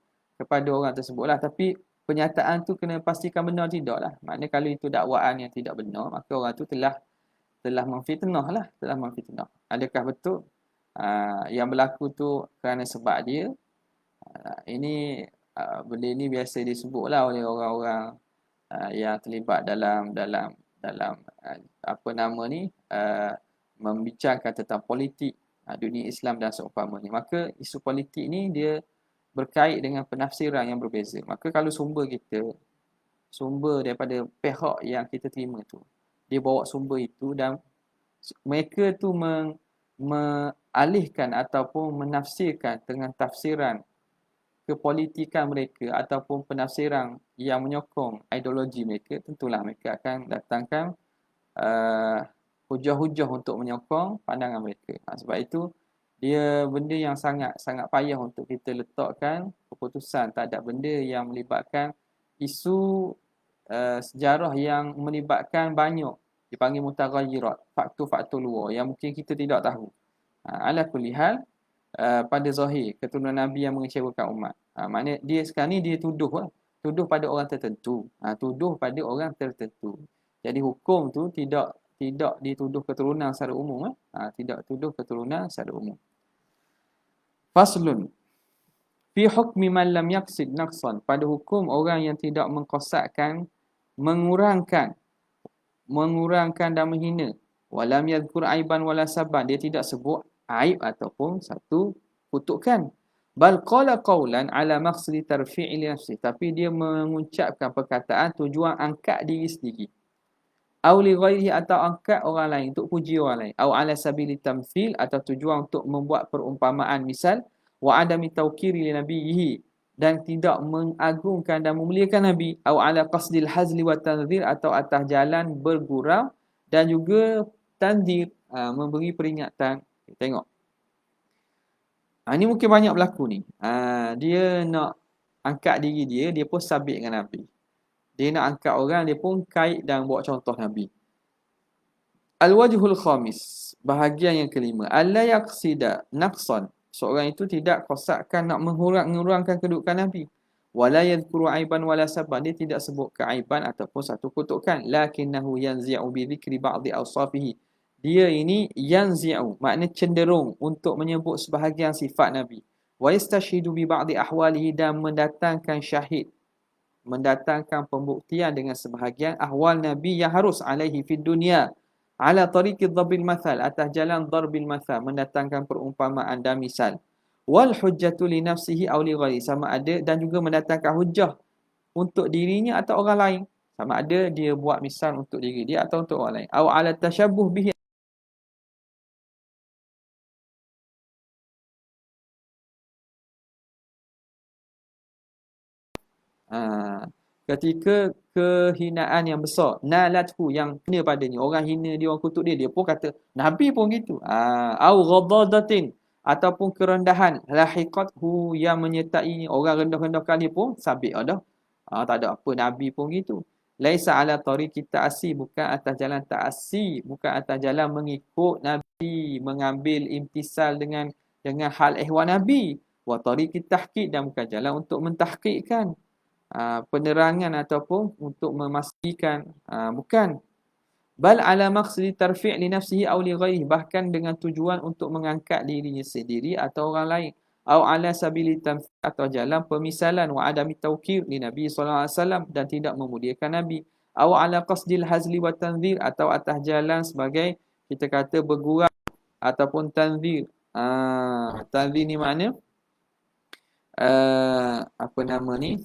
orang tersebutlah. Tapi penyataan tu kena pastikan benar tidaklah. Maknanya kalau itu dakwaan yang tidak benar, maka orang tu telah memfitnah lah, Adakah betul yang berlaku tu kerana sebab dia? Ini benda ni biasa disebutlah oleh orang-orang yang terlibat dalam apa nama ni, membicarakan tentang politik dunia Islam dan seumpamanya. Maka isu politik ni dia berkait dengan penafsiran yang berbeza. Maka kalau sumber daripada pihak yang kita terima tu, dia bawa sumber itu dan mereka tu mengalihkan ataupun menafsirkan dengan tafsiran kepolitikan mereka ataupun penafsiran yang menyokong ideologi mereka, tentulah mereka akan datangkan hujah-hujah untuk menyokong pandangan mereka. Sebab itu dia benda yang sangat payah untuk kita letakkan keputusan terhadap benda yang melibatkan isu sejarah yang melibatkan banyak dipanggil mutaghayyirat, faktor-faktor luar yang mungkin kita tidak tahu. Ala kulli hal, pada zahir keturunan Nabi yang mengecewakan umat. Maknanya dia sekarang ni dia tuduh pada orang tertentu. Tuduh pada orang tertentu. Jadi hukum tu tidak dituduh keturunan secara umum. Tidak tuduh keturunan secara umum. Faslun fi hukmi man lam yaqsid naqsan, pada hukum orang yang tidak mengqasatkan mengurangkan dan menghina, walam yadhkur aiban wala saban, dia tidak sebut aib ataupun satu kutukan, bal qala qawlan ala maqsadi tarfi'i li nafsi, tapi dia mengucapkan perkataan tujuan angkat diri sendiri, au li ghairihi, atau angkat orang lain untuk puji orang lain, au ala sabili tamthil, atau tujuan untuk membuat perumpamaan misal, wa adami tawqiri li nabiyhi, dan tidak mengagungkan dan memuliakan Nabi, au ala qasdil hazli wa tanzir, atau atas jalan bergurau dan juga tanzir, memberi peringatan. Tengok. Ini mungkin banyak berlaku ni. Dia nak angkat diri dia pun sabit dengan Nabi. Dia nak angkat orang, dia pun kait dan buat contoh Nabi. Al-wajhul khamis, bahagian yang kelima, alla yaqsida naqsan, seorang itu tidak qasatkan nak mengurangkan kedudukan Nabi. Wala yadhkuru aiban wala saban, dia tidak sebut keaiban ataupun satu kutukan. Lakinnahu yanzi'u bi dhikri ba'dhi awsafihi, dia ini yanzi'u, makna cenderung untuk menyebut sebahagian sifat Nabi. Wa yastashhidu bi ba'dhi ahwalihi, dan mendatangkan syahid, mendatangkan pembuktian dengan sebahagian ahwal Nabi yang harus alaihi fid dunya, ala tariqi dhabil mathal, atas jalan darbil mathal, mendatangkan perumpamaan dan misal. Wal hujjatu li nafsihi aw li ghairi, sama ada, dan juga mendatangkan hujjah untuk dirinya atau orang lain, sama ada dia buat misal untuk diri dia atau untuk orang lain. Aw ala tashabbuh bihi, ketika kehinaan yang besar, nalathu, yang kena padanya, orang hina dia, orang kutuk dia pun kata Nabi pun gitu. Au ghadadatin, ataupun kerendahan, lahiqathu, yang menyertai orang rendah-rendahkan dia pun sabit dah. Tak ada apa, Nabi pun gitu. Laisa ala tariqi ta'asi, bukan atas jalan ta'asi, bukan atas jalan mengikut Nabi, mengambil imtisal dengan hal ehwal Nabi. Wa tariqi tahqiq, dan bukan jalan untuk mentahqiqkan penerangan ataupun untuk memastikan, bukan. Bal ala maqsadi tarfi' li nafsihi aw li ghairihi, bahkan dengan tujuan untuk mengangkat dirinya sendiri atau orang lain, au ala sabili tamthil, atau jalan pemisalan, wa adami tawqir li Nabi sallallahu alaihi wasallam, dan tidak memuliakan Nabi, au ala qasdil hazli wa tanzir, atau atas jalan sebagai kita kata bergurau ataupun tanzir. Tanzir ni makna apa nama ni,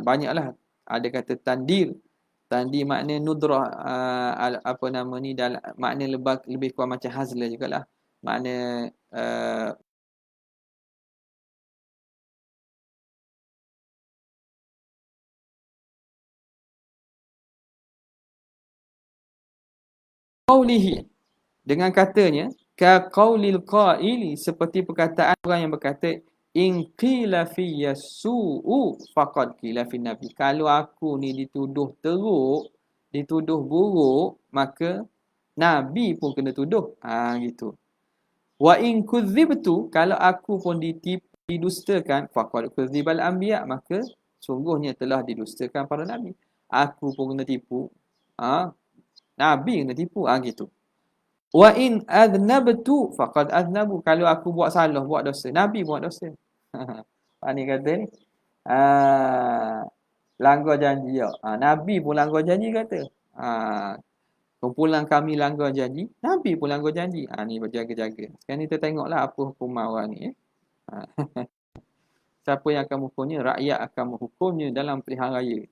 banyaklah, ada kata tandir makna nudrah, apa nama ni, dalam makna lebih kurang macam hazlah jugalah, makna qaulihi, dengan katanya, ka qaulil qaili, seperti perkataan orang yang berkata, in qila fiyya su'u faqad qila fin nabi, kalau aku ni dituduh teruk, dituduh buruk, maka Nabi pun kena tuduh. Gitu. Wa in kudzibtu, kalau aku pun didustakan, faqad kudzibal anbiya, maka sungguhnya telah didustakan para nabi. Aku pun kena tipu, Nabi kena tipu, gitu. Wa in adnabtu faqad adnabu, kalau aku buat salah, buat dosa, Nabi buat dosa. Ni kata ni. Langgar janji ya. Nabi pun langgar janji kata. Kumpulan kami langgar janji, Nabi pun langgar janji. Ni berjaga-jaga. Sekarang ni kita tengoklah apa hukuman orang ni. Siapa yang akan menghukumnya? Rakyat akan menghukumnya dalam pilihan raya.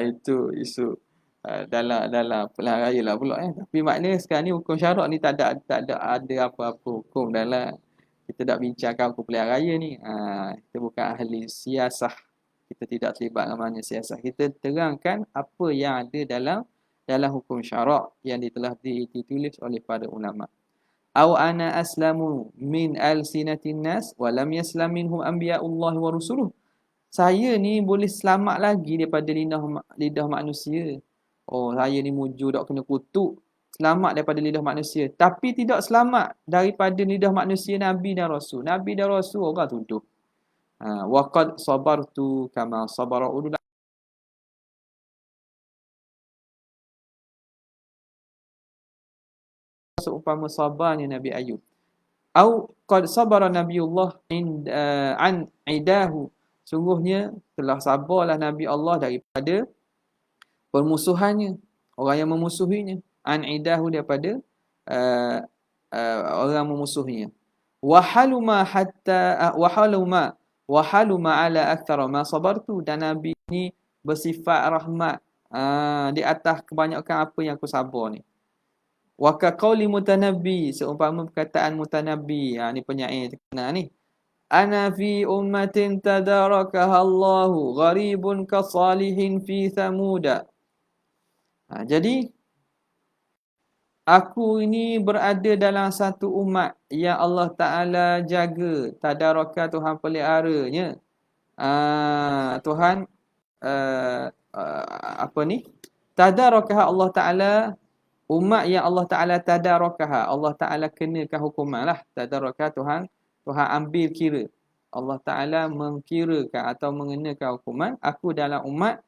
Itu isu dalam pilihan raya lah pula. Tapi maknanya sekarang ni hukum syarak ni tak ada apa-apa hukum dalam. Kita tak bincangkan hukum pilihan raya ni. Kita bukan ahli siasah. Kita tidak terlibat namanya siasah. Kita terangkan apa yang ada dalam hukum syarak yang telah ditulis oleh para ulama. Au ana aslamu min alsinatin nas wa lam yaslam minhum anbiya'ullah wa rusuluh. Saya ni boleh selamat lagi daripada lidah manusia. Saya ni mujur tak kena kutuk. Selamat daripada lidah manusia. Tapi tidak selamat daripada lidah manusia Nabi dan Rasul. Nabi dan Rasul orang tuduh. Wa qad sabartu kama sabara ulul. Seumpama sabarnya Nabi Ayub. Au qad sabara Nabiullah an idahu. Sungguhnya telah sabarlah Nabi Allah daripada permusuhannya, orang yang memusuhinya. An idahu daripada orang memusuhinya. Wahaluma ala akthara ma sabartu. Dan Nabi ni bersifat rahmat di atas kebanyakan apa yang aku sabar ni. Wa ka qauli mutanabbi, seumpama perkataan mutanabbi. Ni penyair terkenal ni. Ana fi ummatin tadarakaha Allahu gharibun ka salihin fi thamuda. Jadi aku ini berada dalam satu umat yang Allah Ta'ala jaga. Tadaraka Tuhan peliharanya. Tuhan apa ni? Tadarakaha Allah Ta'ala, umat yang Allah Ta'ala tadarakaha. Allah Ta'ala kenakan hukuman lah. Tadarakaha Tuhan ambil kira. Allah Ta'ala mengkirakan atau mengenakan hukuman. Aku dalam umat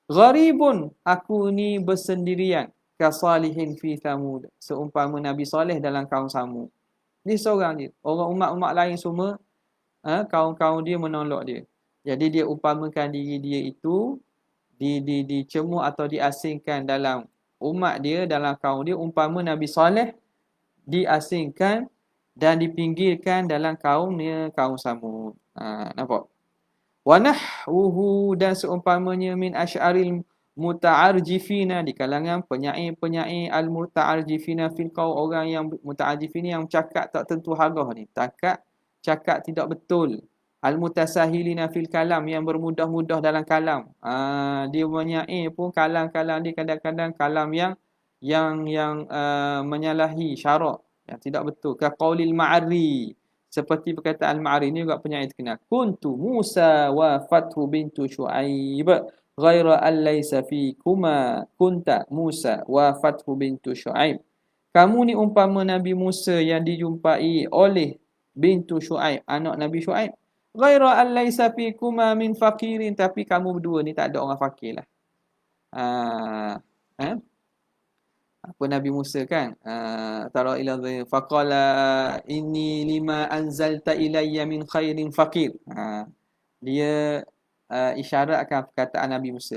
gharibun, aku ni bersendirian. Kasalihin fi Thamud, seumpama Nabi Saleh dalam kaum Samud. Dia seorang je. Orang umat-umat lain semua kaum-kaum dia menolak dia. Jadi dia umpamakan diri dia itu dicemooh atau diasingkan dalam umat dia, dalam kaum dia, umpama Nabi Saleh diasingkan dan dipinggirkan dalam kaumnya, kaum Samud. Nampak? Wa nahwuhu, dan seumpamanya min asy'aril muta'arjifina, di kalangan penyair-penyair al-muta'arjifina fil qaul, orang yang muta'arjifina yang cakap tak tentu harah ni, cakap tidak betul. Al-mutasahilina fil kalam, yang bermudah-mudah dalam kalam. Dia penyair pun kalam-kalam dia kadang-kadang kalam yang menyalahi syarak, yang tidak betul. Ka qaulil ma'arri, seperti perkataan al-Ma'ari ni juga penyair terkenal. Kuntu Musa wa Fathu bintu Syu'aib ghaira an laysa fikuma kunta Musa wa Fathu bintu Syu'aib. Kamu ni umpama Nabi Musa yang dijumpai oleh bintu Syu'aib, anak Nabi Syu'aib. Ghaira an laysa fikuma min faqirin, tapi kamu berdua ni tak ada orang fakir lah. Apa Nabi Musa kan, tara ila faqala inni lima anzalta ilayya min khairin faqir. Dia isyarat akan perkataan Nabi Musa.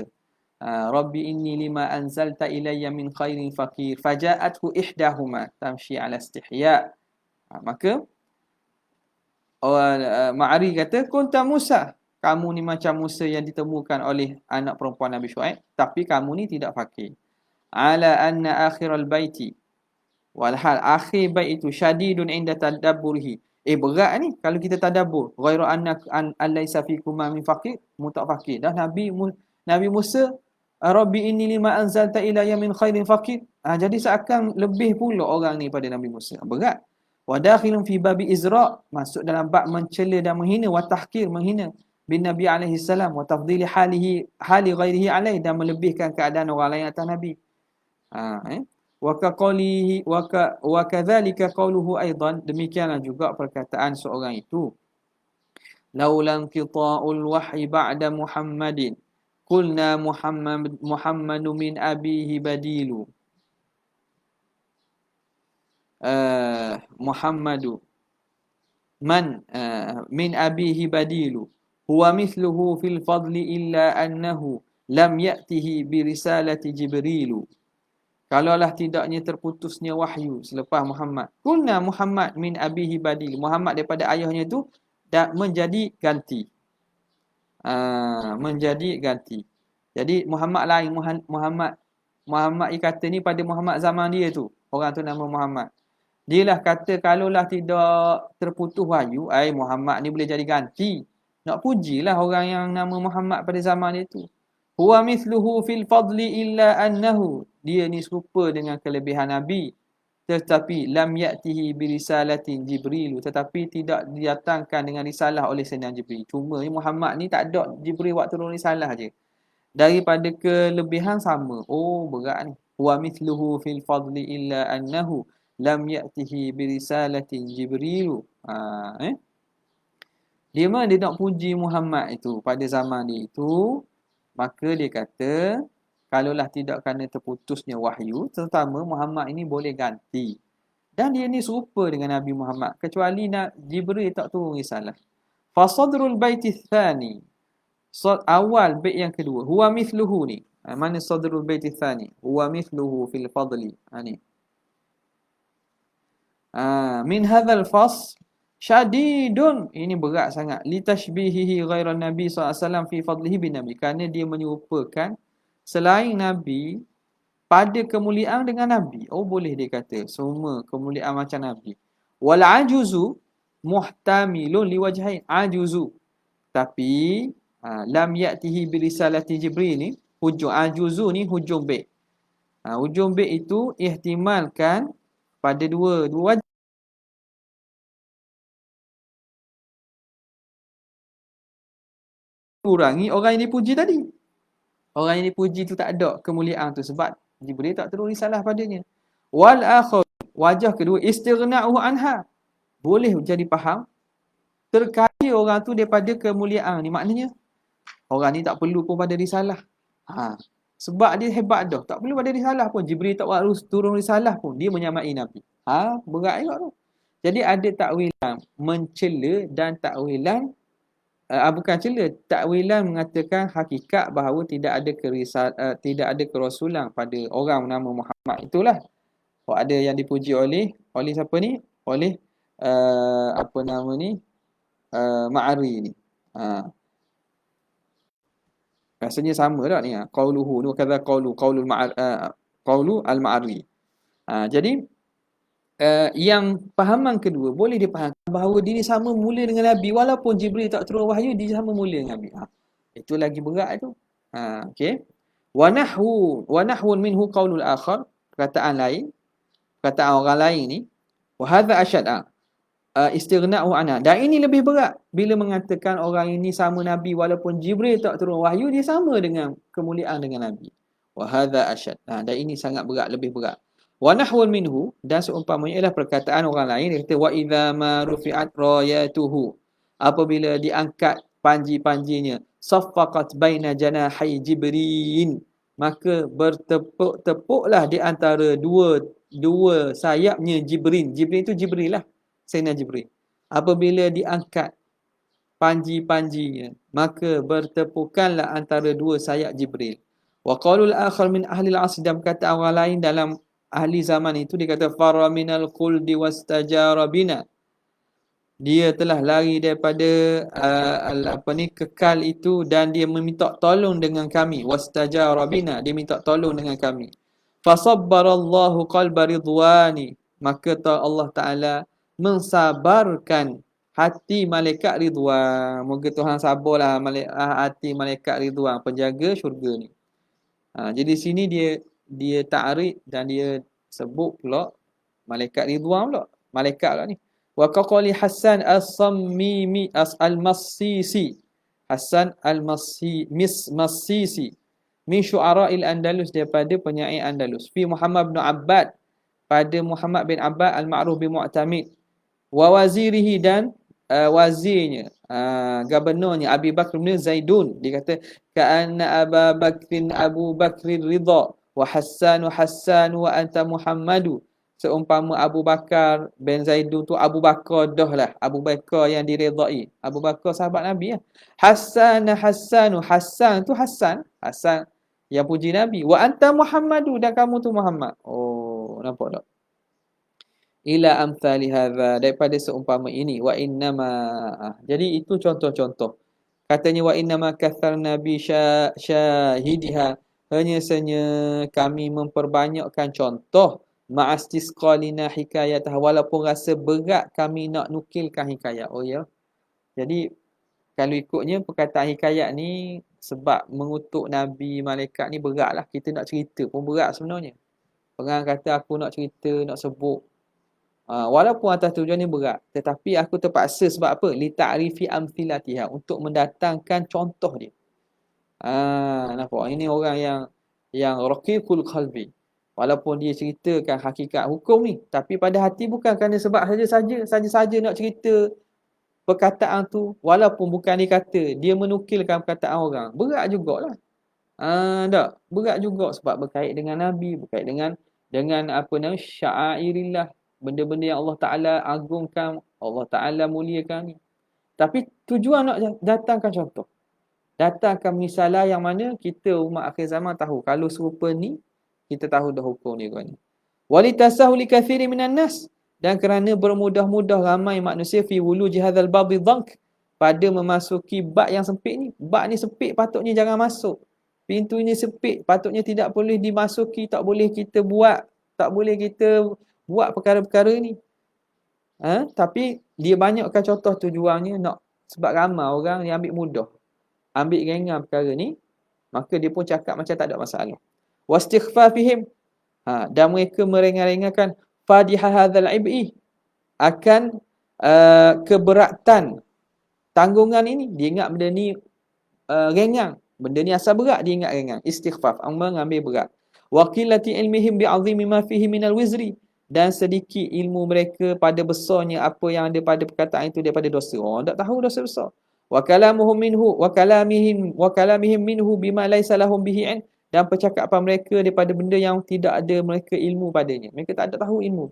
Rabbi inni lima anzalta ilayya min khairin faqir faja'athu ihdahuma tamshi ala istihya. Maka Ma'ari kata, kunta Musa, kamu ni macam Musa yang ditemukan oleh anak perempuan Nabi Syuaib, tapi kamu ni tidak fakir. Ala anna akhiral baiti, walhal akhir bait itu syadidun inda tadabburihi. Berat ni kalau kita tadabbur. Ghairu anna alaysa fikum min faqir, mutak fakir. Dah Nabi Musa, Rabbi inni lima anzalta ilayya min khairin faqir. Jadi seakan lebih pula orang ni pada Nabi Musa. Berat. Wa dakhilun fi babi izra, masuk dalam bab mencela dan menghina, wa tahqir, menghina bin Nabi alaihi salam, wa tafdhili hali ghairihi alaihi, dan melebihkan keadaan orang lain atas Nabi. Wa kaqalihi wa kadzalika qauluhu aidan, demikianlah juga perkataan seorang itu. Laulan qita'ul wahyi ba'da Muhammadin qulna Muhammadu min abihi badilu. Muhammadu min abihi badilu huwa mithluhu fil fadli illa annahu lam ya'tihi bi risalati Jibrilu. Kalaulah tidaknya terputusnya wahyu selepas Muhammad. Kulna Muhammad min abihi badil. Muhammad daripada ayahnya itu menjadi ganti. Menjadi ganti. Jadi Muhammad lain. Muhammad kata ni pada Muhammad zaman dia tu. Orang tu nama Muhammad. Dialah kata kalaulah tidak terputus wahyu, Muhammad ni boleh jadi ganti. Nak pujilah orang yang nama Muhammad pada zaman dia tu. Huwa mithluhu fil fadli illa annahu. Dia ni serupa dengan kelebihan Nabi. Tetapi lam ya'tihi birisalatin Jibril. Tetapi tidak didatangkan dengan risalah oleh Sayyidina Jibril. Cuma Muhammad ni tak ada Jibril buat turun risalah je. Daripada kelebihan sama. Oh berat ni. Huwa mithluhu fil fadli illa annahu lam ya'tihi birisalatin Jibril. Dia mana dia nak puji Muhammad itu pada zaman dia itu. Maka dia kata, kalaulah tidak kerana terputusnya wahyu, terutama Muhammad ini boleh ganti. Dan dia ni serupa dengan Nabi Muhammad. Kecuali Jibril tak turun risalah. Fasadrul baiti tsani. Awal bait yang kedua. Huwa mithluhu ni. Mana sadrul baiti tsani? Huwa mithluhu fil fadli. Ni. Min hadzal fasl syadidun, ini berat sangat, li tashbihihi ghairan nabi SAW fi fadlihi bin nabi, kerana dia menyerupakan selain nabi pada kemuliaan dengan nabi. Oh boleh dia kata semua kemuliaan macam nabi. Wal ajuzu muhtamilun li wajhain. Ajuzu tapi lam ya'tihi bi risalati Jibril ni hujung ajuzu ni hujung bait. Hujung bait itu ihtimalkan pada dua wajah. Kurangi orang yang dipuji tadi. Orang yang dipuji tu tak ada kemuliaan tu sebab Jibril tak turun risalah padanya. Wal akhir, wajah kedua, istighna'uhu anha. Boleh jadi faham terkaya orang tu daripada kemuliaan ni. Maknanya orang ni tak perlu pun pada risalah. Sebab dia hebat dah, tak perlu pada risalah pun. Jibril tak harus turun risalah pun, dia menyamai Nabi. Berat juga tu. Jadi ada takwilan mencela dan takwilan bukan cela, takwilan mengatakan hakikat bahawa tidak ada kerasulan pada orang nama Muhammad. Itulah ada yang dipuji oleh siapa ni? Oleh apa nama ni? Ma'ari ni. Rasanya sama tak ni? Qauluhu ni kata qaulul al-Ma'ari. Jadi yang fahaman kedua boleh dipahamkan bahawa dia ni sama mulia dengan Nabi walaupun Jibril tak turun wahyu, dia sama mulia dengan Nabi. Itu lagi berat tu. Okey. Wa nahwun minhu qaulul akhar, perkataan orang lain ni. Wa hadza ashad. Istighna'u anha. Dan ini lebih berat bila mengatakan orang ini sama Nabi walaupun Jibril tak turun wahyu, dia sama dengan kemuliaan dengan Nabi. Wa hadza ashad. Dan ini sangat berat, lebih berat. Wa nahwun minhu, dan seumpamanya ialah perkataan orang lain. Dia kata wa idza ma rufi'at rayatuhu, apabila diangkat panji-panjinya, saffaqat baina janahi Jibril, maka bertepuk-tepuklah di antara dua sayapnya Jibril. Jibril itu Jibril lah, Sayyidina Jibril. Apabila diangkat panji-panjinya, maka bertepukanlah antara dua sayap Jibril. Wa qaulul akhar min ahli al-asr, dan kata orang lain dalam ahli zaman itu, dia kata fara minal khuldi wastajara bina, dia telah lari daripada kekal itu dan dia meminta tolong dengan kami. Wastajara bina, dia minta tolong dengan kami. Fasabbarallahu qalba ridwani, maka Allah Ta'ala mensabarkan hati malaikat Ridwan. Moga Tuhan sabarlah hati malaikat Ridwan, penjaga syurga ni. Jadi sini dia ta'rif dan dia sebut pula malaikat Ridwan pula. Malaikat pula ni. Wa qali Hasan as-Sammimi al-Massisi. Hasan al-Massisi min syu'ara'il Andalus, daripada penyair Andalus. Fi Muhammad bin Abbad, pada Muhammad bin Abbad al-Ma'ruf bin Mu'tamid. Wa wazirihi, dan wazirnya, gubernurnya Abi Bakr bin Zaidun. Dia kata ka'anna Abu Bakrin Ridha wa Hassan wa anta Muhammadu seumpama Abu Bakar bin Zaidun tu Abu Bakar dah lah, Abu Bakar yang diredai, Abu Bakar sahabat Nabi lah. Hassan tu Hassan yang puji Nabi. Wa anta Muhammadu, dan kamu tu Muhammad. Oh, nampak tak? Ila amthali hadza, daripada seumpama ini. Wa innama, jadi itu contoh-contoh. Katanya wa innama katharna bi syahidiha, hanya saja kami memperbanyakkan contoh, ma'astisqalina hikayatah, walaupun rasa berat kami nak nukilkan hikayat. Oh ya. Jadi kalau ikutnya perkataan hikayat ni, sebab mengutuk Nabi, malaikat ni beratlah. Kita nak cerita pun berat sebenarnya. Orang kata aku nak cerita, nak sebut. Walaupun atas tujuan ni berat, tetapi aku terpaksa sebab apa? Li ta'rifi amthilatiha, untuk mendatangkan contoh dia. Nampak? Ini orang yang raqiqul qalbi. Walaupun dia ceritakan hakikat hukum ni, tapi pada hati bukan kerana sebab saja nak cerita perkataan tu, walaupun bukan dia kata, dia menukilkan perkataan orang. Berat jugalah. Tak? Berat juga sebab berkait dengan Nabi, berkait dengan apa nama syairillah, benda-benda yang Allah Taala agungkan, Allah Taala muliakan ni. Tapi tujuan nak datangkan contoh. Datangkan misalah yang mana kita umat akhir zaman tahu. Kalau serupa ni, kita tahu dah hukum ni kan. Walitasahu likatsirin minan nas, dan kerana bermudah-mudah ramai manusia fi wuluji hadzal babi dhank, pada memasuki bab yang sempit ni. Bab ni sempit, patutnya jangan masuk. Pintu ini sempit, patutnya tidak boleh dimasuki, tak boleh kita buat, tak boleh kita buat perkara-perkara ni. Tapi dia banyakkan contoh, tujuannya nak, sebab ramai orang yang ambil mudah, ambil ringan perkara ni, maka dia pun cakap macam tak ada masalah. Wastighfafihim, dan mereka meringan-ringankan fadihah hadzal ib'i, akan keberatan tanggungan ini. Dia ingat benda ni ringan, benda ni asal berat, dia ingat ringan. Istighfaf, mengambil berat. Wa qillati ilmihim bi'azimi ma fihi minal wizri, dan sedikit ilmu mereka pada besarnya apa yang ada pada perkataan itu daripada dosa. Tak tahu dosa besar. Wa kalamuhum minhu wa kalamihim minhu bima laysa lahum bihi 'ilm, dan percakapan mereka daripada benda yang tidak ada mereka ilmu padanya. Mereka tak ada tahu ilmu.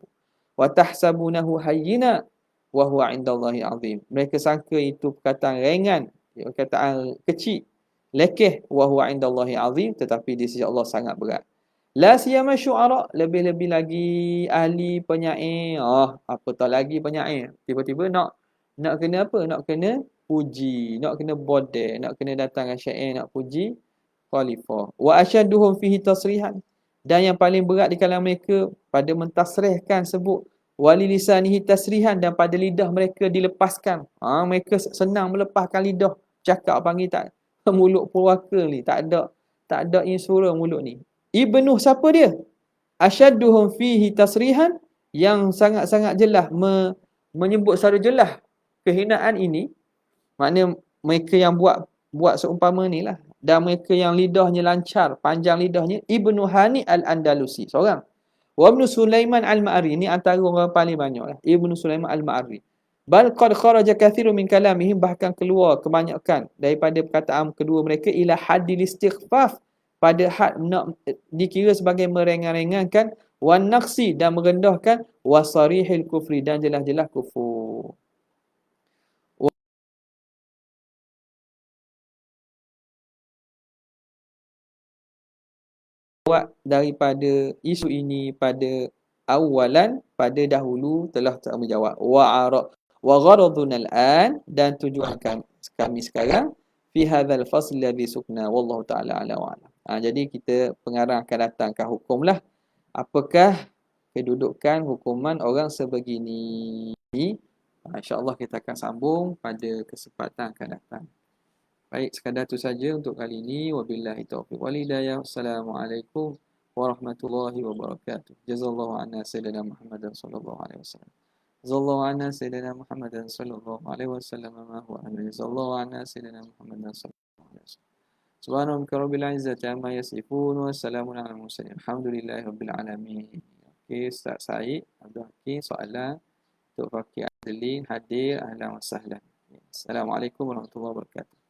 Wa tahsabunahu hayyina wa huwa 'indallahi 'azim. Mereka sangka itu perkataan ringan, perkataan kecil, lekeh, wa huwa 'indallahi 'azim, tetapi di sisi Allah sangat berat. La siyama syu'ara, lebih-lebih lagi ahli penyair. Apatah lagi penyair. Tiba-tiba nak kena apa? Nak kena puji, nak kena bodeh, nak kena datangkan syair, nak puji khalifah. Wa asyadduhum fihi tasrihan, dan yang paling berat di kalangan mereka pada mentasrihkan sebut, wali lisanihi tasrihan, dan pada lidah mereka dilepaskan. Mereka senang melepaskan lidah, cakap panggil tak mulut purwaka ni, tak ada insura mulut ni. Ibnu siapa dia? Asyadduhum fihi tasrihan, yang sangat-sangat jelas menyebut secara jelas kehinaan ini. Maknanya mereka yang buat seumpama ni lah, dan mereka yang lidahnya lancar, panjang lidahnya. Ibnu Hani al-Andalusi seorang. Wa Ibnu Sulaiman al-Ma'ari, ni antara orang paling banyak lah. Ibnu Sulaiman al-Ma'ari. Bal qad kharaja katsirun min kalamihim, bahkan keluar kebanyakan daripada perkataan kedua mereka, ila haddil istighfaf, pada had nak dikira sebagai meringan-ringankan, wan naqsi, dan merendahkan, wasarihil kufri, dan jelas-jelas kufur. Buat daripada isu ini pada awalan, pada dahulu telah menjawab. Wa gharaduna al-an, dan tujuan kami sekarang, fi hadzal fasl ladzi sukna, wallahu taala ala wa alam. Jadi kita pengarang akan datangkan hukum lah. Apakah kedudukan hukuman orang sebegini? InsyaAllah kita akan sambung pada kesempatan akan datang. Baik, sekadar itu saja untuk kali ini. Wabillahi taufiq wal hidayah. Assalamualaikum warahmatullahi wabarakatuh. Jazallahu anna sayyidina Muhammadan sallallahu alaihi wasallam. Jazallahu anna sayyidina Muhammadan sallallahu alaihi wasallam ma huwa anna. Jazallahu anna sayyidina Muhammadan sallallahu alaihi wasallam. Subhanaka rabbil izzati amma yasifun wa salamun alal mursalin. Alhamdulillahi rabbil alamin. Okey, Ustaz Said Abdul Hakim, soalan untuk Fakir Adelin hadir. Ahlan wa sahlan. Assalamualaikum warahmatullahi wabarakatuh.